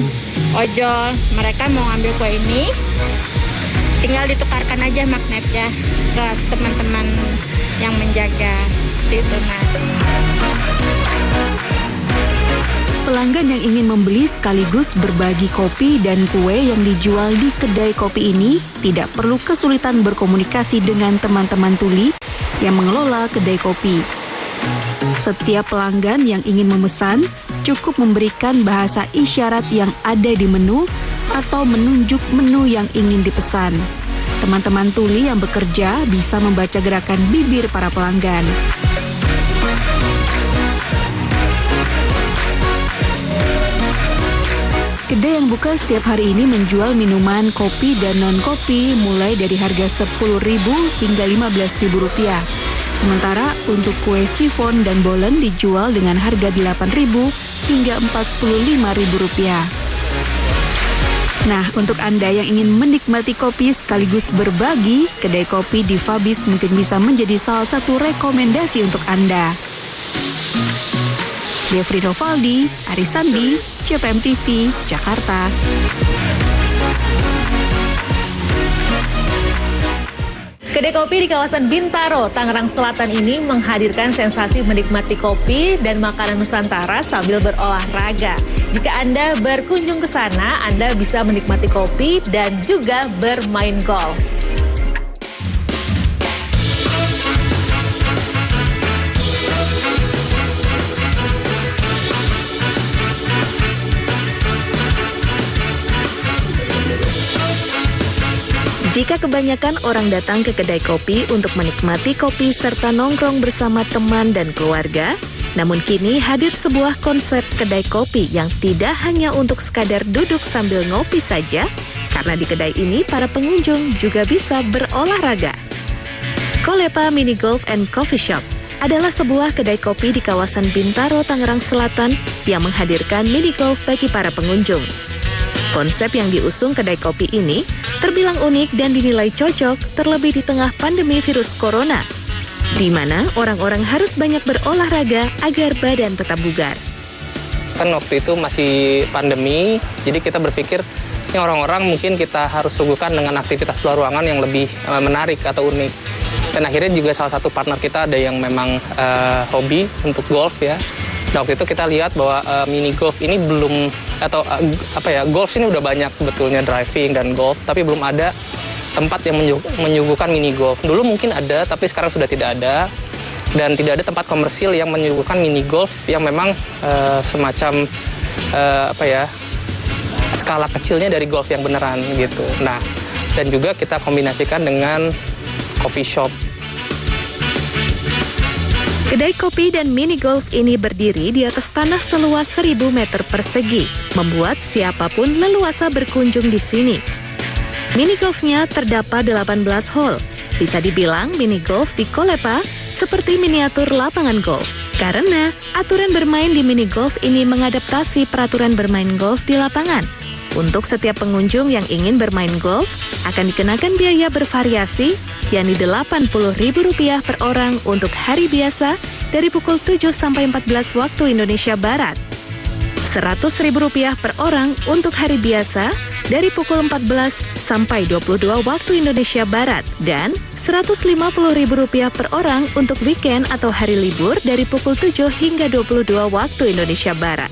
[SPEAKER 5] ojol, mereka mau ngambil kue ini, tinggal ditukarkan aja magnetnya ke teman-teman yang menjaga, seperti itu Mas.
[SPEAKER 20] Pelanggan yang ingin membeli sekaligus berbagi kopi dan kue yang dijual di kedai kopi ini tidak perlu kesulitan berkomunikasi dengan teman-teman tuli yang mengelola kedai kopi. Setiap pelanggan yang ingin memesan cukup memberikan bahasa isyarat yang ada di menu atau menunjuk menu yang ingin dipesan. Teman-teman tuli yang bekerja bisa membaca gerakan bibir para pelanggan. Kedai yang buka setiap hari ini menjual minuman kopi dan non-kopi mulai dari harga Rp10.000 hingga Rp15.000. Sementara untuk kue sifon dan bolen dijual dengan harga Rp8.000 hingga Rp45.000. Nah, untuk Anda yang ingin menikmati kopi sekaligus berbagi, kedai kopi di Fabis mungkin bisa menjadi salah satu rekomendasi untuk Anda. Devri Novaldi, Arisandi, JPM TV, Jakarta.
[SPEAKER 19] Kedai kopi di kawasan Bintaro, Tangerang Selatan ini menghadirkan sensasi menikmati kopi dan makanan Nusantara sambil berolahraga. Jika Anda berkunjung ke sana, Anda bisa menikmati kopi dan juga bermain golf.
[SPEAKER 8] Jika kebanyakan orang datang ke kedai kopi untuk menikmati kopi serta nongkrong bersama teman dan keluarga, namun kini hadir sebuah konsep kedai kopi yang tidak hanya untuk sekadar duduk sambil ngopi saja, karena di kedai ini para pengunjung juga bisa berolahraga. Kolepa Mini Golf and Coffee Shop adalah sebuah kedai kopi di kawasan Bintaro, Tangerang Selatan yang menghadirkan mini golf bagi para pengunjung. Konsep yang diusung kedai kopi ini terbilang unik dan dinilai cocok terlebih di tengah pandemi virus corona, di mana orang-orang harus banyak berolahraga agar badan tetap bugar.
[SPEAKER 1] Kan waktu itu masih pandemi, jadi kita berpikir ini orang-orang mungkin kita harus suguhkan dengan aktivitas luar ruangan yang lebih menarik atau unik. Dan akhirnya juga salah satu partner kita ada yang memang hobi untuk golf ya. Nah, waktu itu kita lihat bahwa mini golf ini belum, atau golf ini udah banyak sebetulnya, driving dan golf, tapi belum ada tempat yang menyuguhkan mini golf. Dulu mungkin ada, tapi sekarang sudah tidak ada. Dan tidak ada tempat komersil yang menyuguhkan mini golf yang memang semacam skala kecilnya dari golf yang beneran gitu. Nah, dan juga kita kombinasikan dengan coffee shop.
[SPEAKER 8] Kedai kopi dan mini golf ini berdiri di atas tanah seluas 1.000 meter persegi, membuat siapapun leluasa berkunjung di sini. Mini golfnya terdapat 18 hole. Bisa dibilang mini golf di Kolepa seperti miniatur lapangan golf, karena aturan bermain di mini golf ini mengadaptasi peraturan bermain golf di lapangan. Untuk setiap pengunjung yang ingin bermain golf, akan dikenakan biaya bervariasi, yakni Rp80.000 per orang untuk hari biasa dari pukul 7 sampai 14 waktu Indonesia Barat. Rp100.000 per orang untuk hari biasa dari pukul 14 sampai 22 waktu Indonesia Barat. Dan Rp150.000 per orang untuk weekend atau hari libur dari pukul 7 hingga 22 waktu Indonesia Barat.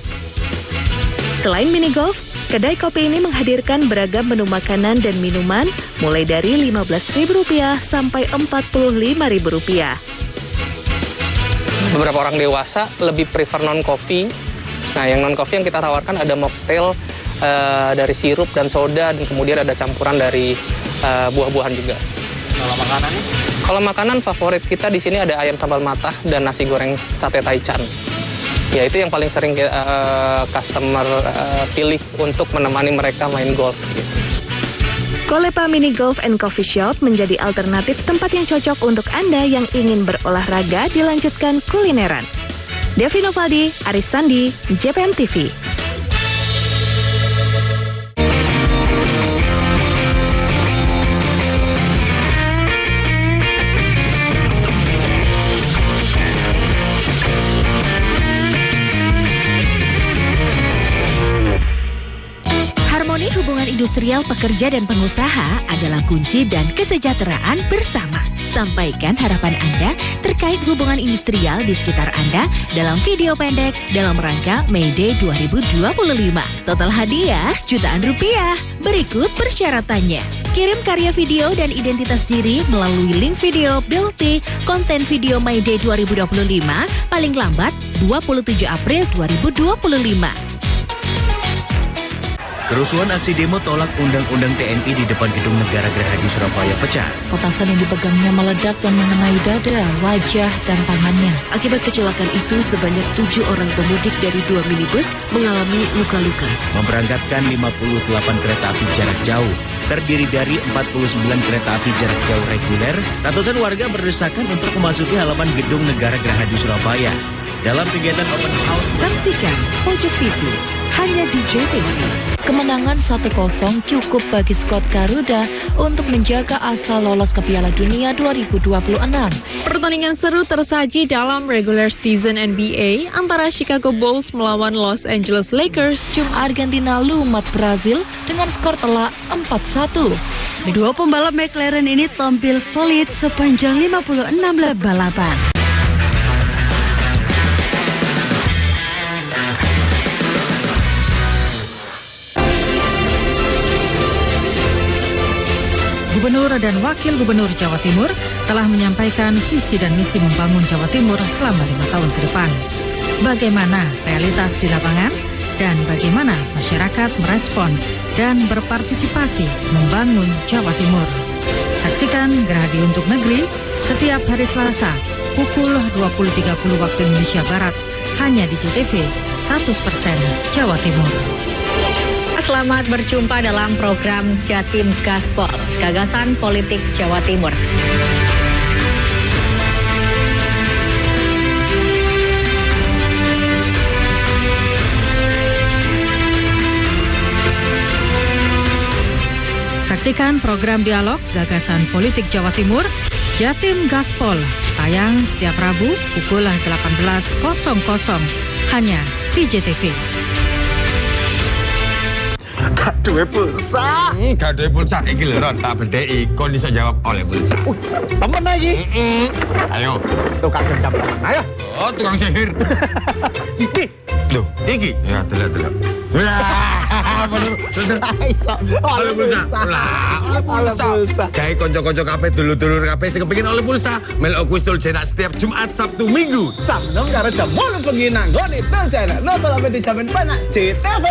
[SPEAKER 8] Selain mini golf, kedai kopi ini menghadirkan beragam menu makanan dan minuman mulai dari Rp15.000 sampai Rp45.000.
[SPEAKER 1] Beberapa orang dewasa lebih prefer non-coffee. Nah, yang non-coffee yang kita tawarkan ada mocktail dari sirup dan soda, dan kemudian ada campuran dari buah-buahan juga.
[SPEAKER 17] Kalau makanannya?
[SPEAKER 1] Kalau makanan favorit kita di sini ada ayam sambal matah dan nasi goreng sate taichan. Ya, itu yang paling sering customer pilih untuk menemani mereka main golf.
[SPEAKER 8] Kolepa Mini Golf and Coffee Shop menjadi alternatif tempat yang cocok untuk Anda yang ingin berolahraga dilanjutkan kulineran. Devi Novaldi, Aris Sandi, JPM TV.
[SPEAKER 7] industrial pekerja dan pengusaha adalah kunci dan kesejahteraan bersama. Sampaikan harapan Anda terkait hubungan industrial di sekitar Anda dalam video pendek dalam rangka May Day 2025. Total hadiah jutaan rupiah. Berikut persyaratannya. Kirim karya video dan identitas diri melalui link video BLT konten video May Day 2025 paling lambat 27 April 2025.
[SPEAKER 6] Kerusuhan aksi demo tolak Undang-Undang TNI di depan Gedung Negara Gerahadi Surabaya pecah.
[SPEAKER 9] Petasan yang dipegangnya meledak dan mengenai dada, wajah, dan tangannya.
[SPEAKER 13] Akibat kecelakaan itu, sebanyak 7 orang pemudik dari 2 minibus mengalami luka-luka.
[SPEAKER 6] Memberangkatkan 58 kereta api jarak jauh. Terdiri dari 49 kereta api jarak jauh reguler, ratusan warga berdesakan untuk memasuki halaman Gedung Negara Gerahadi Surabaya. Dalam kegiatan open house,
[SPEAKER 8] saksikan Pojok Pitu hanya di JTV.
[SPEAKER 9] Kemenangan 1-0 cukup bagi skuad Garuda untuk menjaga asa lolos ke Piala Dunia 2026.
[SPEAKER 18] Pertandingan seru tersaji dalam regular season NBA antara Chicago Bulls melawan Los Angeles Lakers.
[SPEAKER 9] Argentina lumat Brazil dengan skor telak 4-1.
[SPEAKER 24] Dua pembalap McLaren ini tampil solid sepanjang 56 lap balapan.
[SPEAKER 10] Gubernur dan Wakil Gubernur Jawa Timur telah menyampaikan visi dan misi membangun Jawa Timur selama 5 tahun ke depan. Bagaimana realitas di lapangan dan bagaimana masyarakat merespon dan berpartisipasi membangun Jawa Timur. Saksikan Gerahadi untuk Negeri setiap hari Selasa pukul 20.30 waktu Indonesia Barat hanya di JTV 100% Jawa Timur.
[SPEAKER 19] Selamat berjumpa dalam program Jatim Gaspol, gagasan politik Jawa Timur.
[SPEAKER 10] Saksikan program dialog gagasan politik Jawa Timur, Jatim Gaspol, tayang setiap Rabu pukul 18.00 hanya di JTV.
[SPEAKER 11] Gaduhe pulsa. Gaduhe pulsa iki lho Ron, tak bedheki kon iso jawab oleh pulsa.
[SPEAKER 12] Temen lagi.
[SPEAKER 11] Ayo.
[SPEAKER 12] Tukang dendam. Ayo.
[SPEAKER 11] Oh, tukang sihir.
[SPEAKER 12] Iki.
[SPEAKER 11] Loh, iki. Ya, delok. Wah, bener.
[SPEAKER 12] Iso.
[SPEAKER 11] Oleh pulsa. Lah, oleh pulsa. Gawe kanca-kanca kabeh dulur-dulur kabeh sing kepengin oleh pulsa, melok kuistul cetak setiap Jumat, Sabtu, Minggu.
[SPEAKER 12] Jam 6 karo jam 8 bengi nang nggone Tel Channel. Nonton sampai dijamin penak JTV.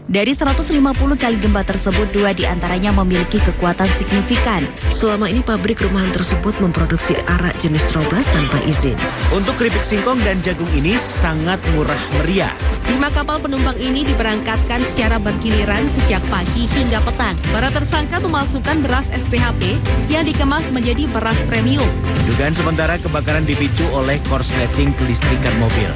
[SPEAKER 7] Dari 150 kali gempa tersebut, 2 diantaranya memiliki kekuatan signifikan.
[SPEAKER 13] Selama ini pabrik rumahan tersebut memproduksi arak jenis Trobas tanpa izin.
[SPEAKER 6] Untuk keripik singkong dan jagung ini sangat murah meriah.
[SPEAKER 14] 5 kapal penumpang ini diberangkatkan secara bergiliran sejak pagi hingga petang. Para tersangka memalsukan beras SPHP yang dikemas menjadi beras premium.
[SPEAKER 6] Dugaan sementara kebakaran dipicu oleh korsleting kelistrikan mobil.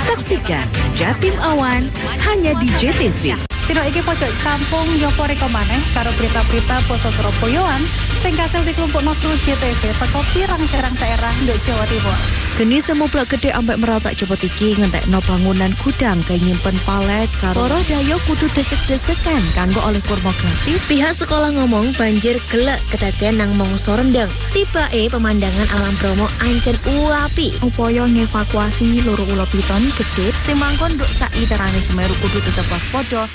[SPEAKER 7] Saksikan Jatim Awan hanya di JTV.
[SPEAKER 15] Tino iki pojok kampung nyopo reko maneh karo berita-berita poso Surabayaan sing kasil dikelompokno kru JTV teko pirang-pirang daerah nduk Jawa Timur.
[SPEAKER 7] Geni semublak gede ambek meratak cepet iki ngentekno bangunan gudang kaya nyimpen palet karo para dayo kudu desek-desekan kanggo oleh kurma gratis. Pihak sekolah ngomong banjir gelek kedadean nang mangsa rendeng. Tibake pemandangan alam Bromo ancen uapi. Upaya ngevakuasi loro ula piton gede sing mangkon nduk sak literane Semeru kudu tetep waspada.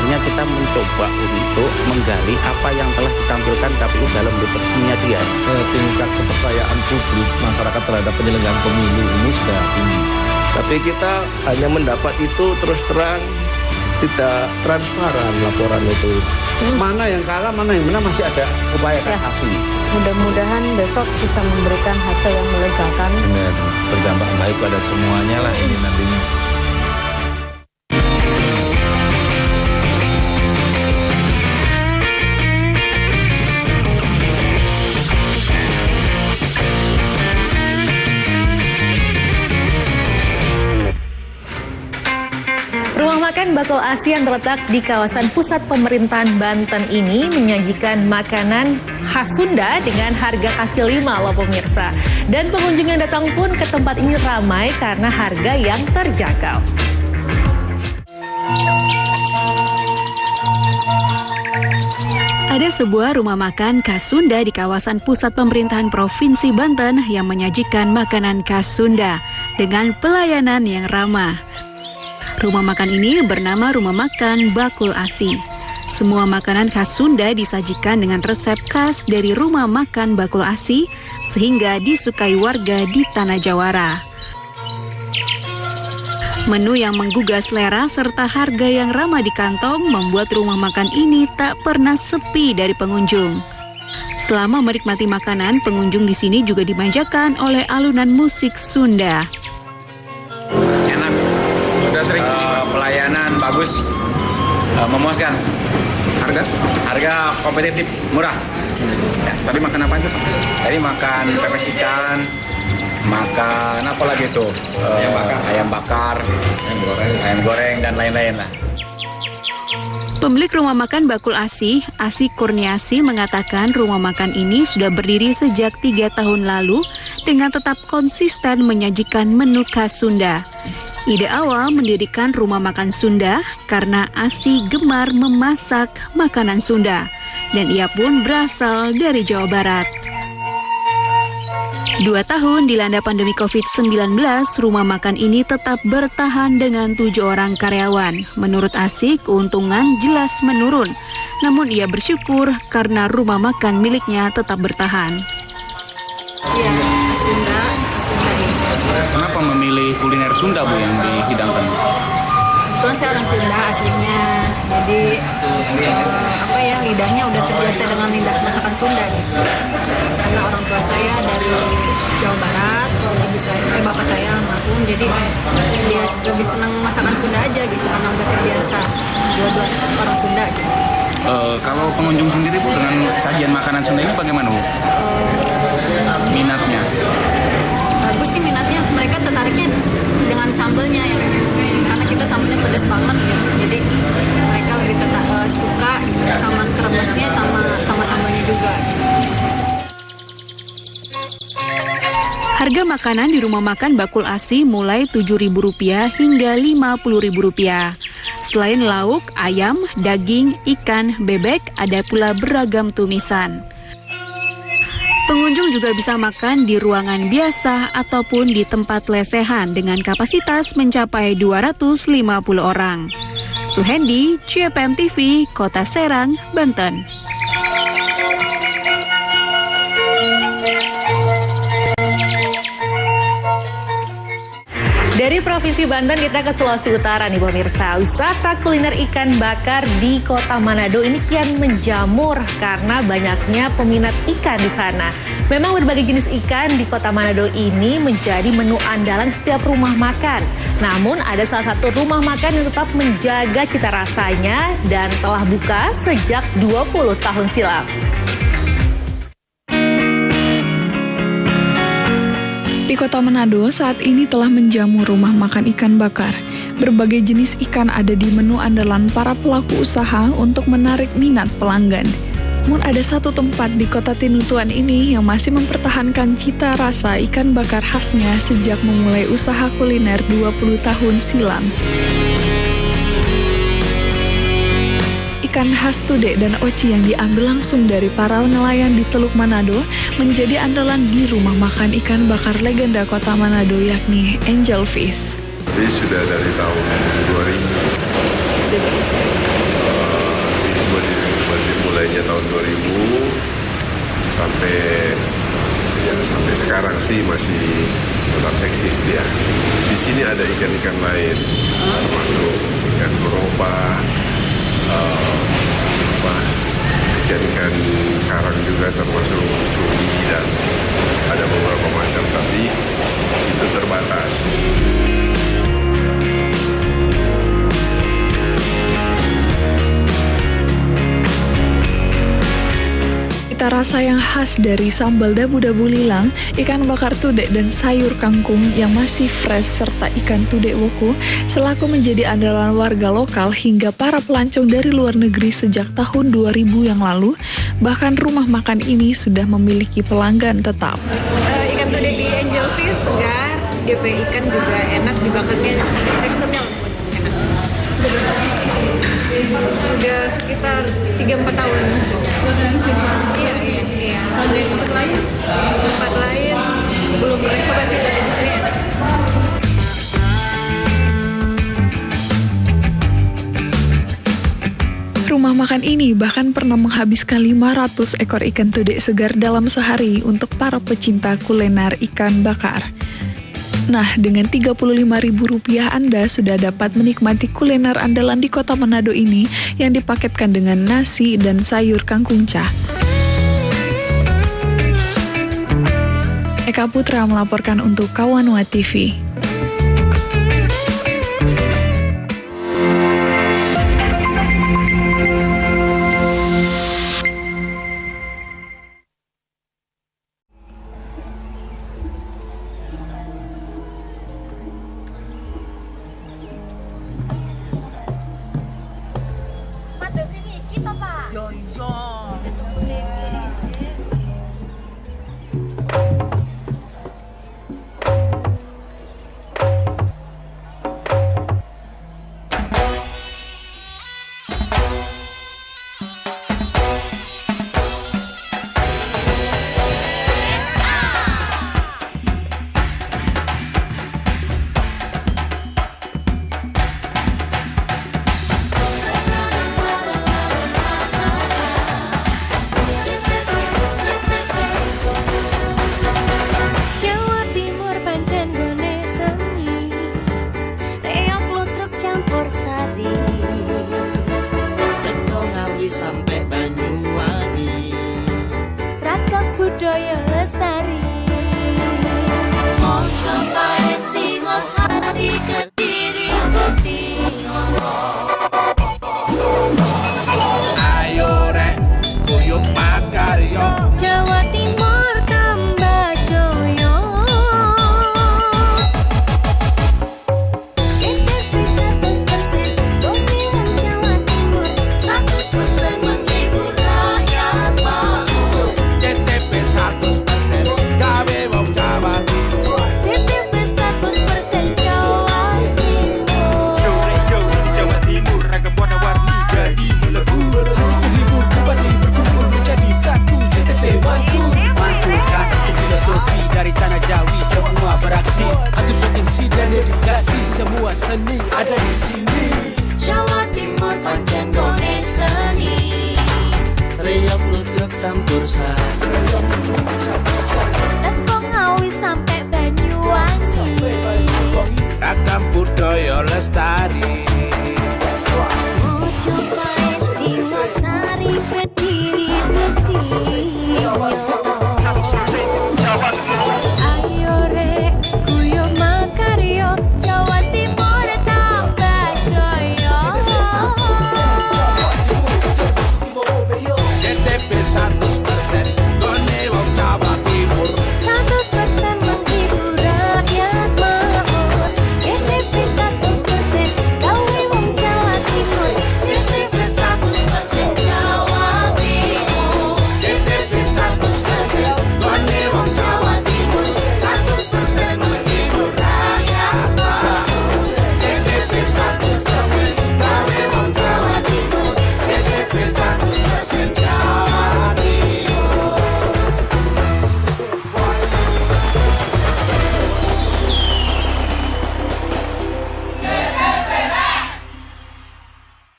[SPEAKER 16] Artinya kita mencoba untuk menggali apa yang telah ditampilkan KPU dalam deteksinya dia.
[SPEAKER 17] Tingkat kepercayaan publik masyarakat terhadap penyelenggaraan pemilu ini sudah tinggi.
[SPEAKER 2] Tapi kita hanya mendapat itu terus terang, tidak transparan laporan itu. Mana yang kalah, mana yang menang, masih ada upaya kasasi.
[SPEAKER 4] Mudah-mudahan besok bisa memberikan hasil yang melegakan.
[SPEAKER 17] Benar, berdampak baik pada semuanya lah ini nantinya.
[SPEAKER 19] Rumah makan Bakul Asi yang terletak di kawasan pusat pemerintahan Banten ini menyajikan makanan khas Sunda dengan harga kaki 5 loh pemirsa. Dan pengunjung yang datang pun ke tempat ini ramai karena harga yang terjangkau.
[SPEAKER 20] Ada sebuah rumah makan khas Sunda di kawasan pusat pemerintahan Provinsi Banten yang menyajikan makanan khas Sunda dengan pelayanan yang ramah. Rumah makan ini bernama Rumah Makan Bakul Asi. Semua makanan khas Sunda disajikan dengan resep khas dari Rumah Makan Bakul Asi sehingga disukai warga di Tanah Jawara. Menu yang menggugah selera serta harga yang ramah di kantong membuat rumah makan ini tak pernah sepi dari pengunjung. Selama menikmati makanan, pengunjung di sini juga dimanjakan oleh alunan musik Sunda.
[SPEAKER 3] Enak, sudah sering pelayanan bagus, memuaskan. Harga kompetitif, murah. Ya, tadi makan apa itu, Pak? Tadi makan pepes ikan. Makan apa lagi tuh? Ayam bakar, ayam goreng, dan lain-lain lah.
[SPEAKER 20] Pemilik rumah makan Bakul Asi, Asi Kurniasi mengatakan rumah makan ini sudah berdiri sejak 3 tahun lalu dengan tetap konsisten menyajikan menu khas Sunda. Ide awal mendirikan rumah makan Sunda karena Asi gemar memasak makanan Sunda dan ia pun berasal dari Jawa Barat. 2 tahun dilanda pandemi COVID-19, rumah makan ini tetap bertahan dengan 7 orang karyawan. Menurut Asi, keuntungan jelas menurun. Namun ia bersyukur karena rumah makan miliknya tetap bertahan.
[SPEAKER 4] Iya, Sunda ini.
[SPEAKER 16] Kenapa memilih kuliner Sunda, Bu, yang dihidangkan?
[SPEAKER 4] Kebetulan saya orang Sunda aslinya, jadi lidahnya udah terbiasa dengan lidah masakan Sunda gitu. Karena orang tua saya dari Jawa Barat, bapak saya almarhum, jadi dia lebih senang masakan Sunda aja gitu karena udah terbiasa dua-dua orang Sunda gitu.
[SPEAKER 16] Kalau pengunjung sendiri, Bu, dengan sajian makanan Sunda ini bagaimana, Bu? Minatnya?
[SPEAKER 4] Bagus sih minatnya, mereka tertariknya dengan sambelnya ya, karena kita sambelnya pedas banget gitu. Jadi mereka lebih suka sama kremesnya sama sambelnya juga gitu.
[SPEAKER 20] Harga makanan di rumah makan Bakul Asi mulai Rp7.000 hingga Rp50.000. Selain lauk, ayam, daging, ikan, bebek, ada pula beragam tumisan. Pengunjung juga bisa makan di ruangan biasa ataupun di tempat lesehan dengan kapasitas mencapai 250 orang. Suhendi, JPM TV, Kota Serang, Banten.
[SPEAKER 19] Dari Provinsi Banten kita ke Sulawesi Utara nih pemirsa. Wisata kuliner ikan bakar di Kota Manado ini kian menjamur karena banyaknya peminat ikan di sana. Memang berbagai jenis ikan di Kota Manado ini menjadi menu andalan setiap rumah makan. Namun ada salah satu rumah makan yang tetap menjaga cita rasanya dan telah buka sejak 20 tahun silam.
[SPEAKER 21] Di Kota Manado saat ini telah menjamu rumah makan ikan bakar. Berbagai jenis ikan ada di menu andalan para pelaku usaha untuk menarik minat pelanggan. Namun ada satu tempat di Kota Tinutuan ini yang masih mempertahankan cita rasa ikan bakar khasnya sejak memulai usaha kuliner 20 tahun silam. Ikan khas tudek dan oci yang diambil langsung dari para nelayan di Teluk Manado menjadi andalan di rumah makan ikan bakar legenda Kota Manado yakni Angel Fish.
[SPEAKER 22] Ini sudah dari tahun 2000. Mulainya tahun 2000 sampai sekarang sih masih tetap eksis dia. Di sini ada ikan-ikan lain, termasuk ikan Eropa, ikan-ikan karang juga termasuk cumi dan ada beberapa macam, tapi itu terbatas.
[SPEAKER 21] Cita rasa yang khas dari sambal dabu-dabu lilang, ikan bakar tudek dan sayur kangkung yang masih fresh serta ikan tudek woko selaku menjadi andalan warga lokal hingga para pelancong dari luar negeri sejak tahun 2000 yang lalu. Bahkan rumah makan ini sudah memiliki pelanggan tetap.
[SPEAKER 4] Ikan tudek di Angel Fish segar, DP ikan juga enak dibakarnya, teksturnya enak. Sudah berapa lama? Sudah sekitar 3-4 tahun. Iya. Kalau di tempat lain? Tempat lain belum pernah coba sih dari di sini.
[SPEAKER 21] Rumah makan ini bahkan pernah menghabiskan 500 ekor ikan tudek segar dalam sehari untuk para pecinta kuliner ikan bakar. Nah, dengan Rp35.000 Anda sudah dapat menikmati kuliner andalan di kota Manado ini yang dipaketkan dengan nasi dan sayur kangkung cah. Eka Putra melaporkan untuk Kawanua TV.
[SPEAKER 1] budaya lestari. Mojo paet Singosari Kediri
[SPEAKER 5] Ayo rek kuyup makaryo
[SPEAKER 1] Jawa Timur tambah joyo. CTV 100% Dominan Jawa Timur 100% menghibur rakyat makmur.
[SPEAKER 5] CTV 100% gawe wong Jawa Timur.
[SPEAKER 1] CTV 100% Jawa Timur.
[SPEAKER 5] Yo di Jawa Timur ragam warna-warni jadi melebur. Hati terhibur kembali berkumpul menjadi satu. CTV mantul mantulkan untuk filosofi dari tanah Jawi semua beraksi. Atur MC dan dedikasi semua seni ada di sini.
[SPEAKER 1] Jawa Timur pancen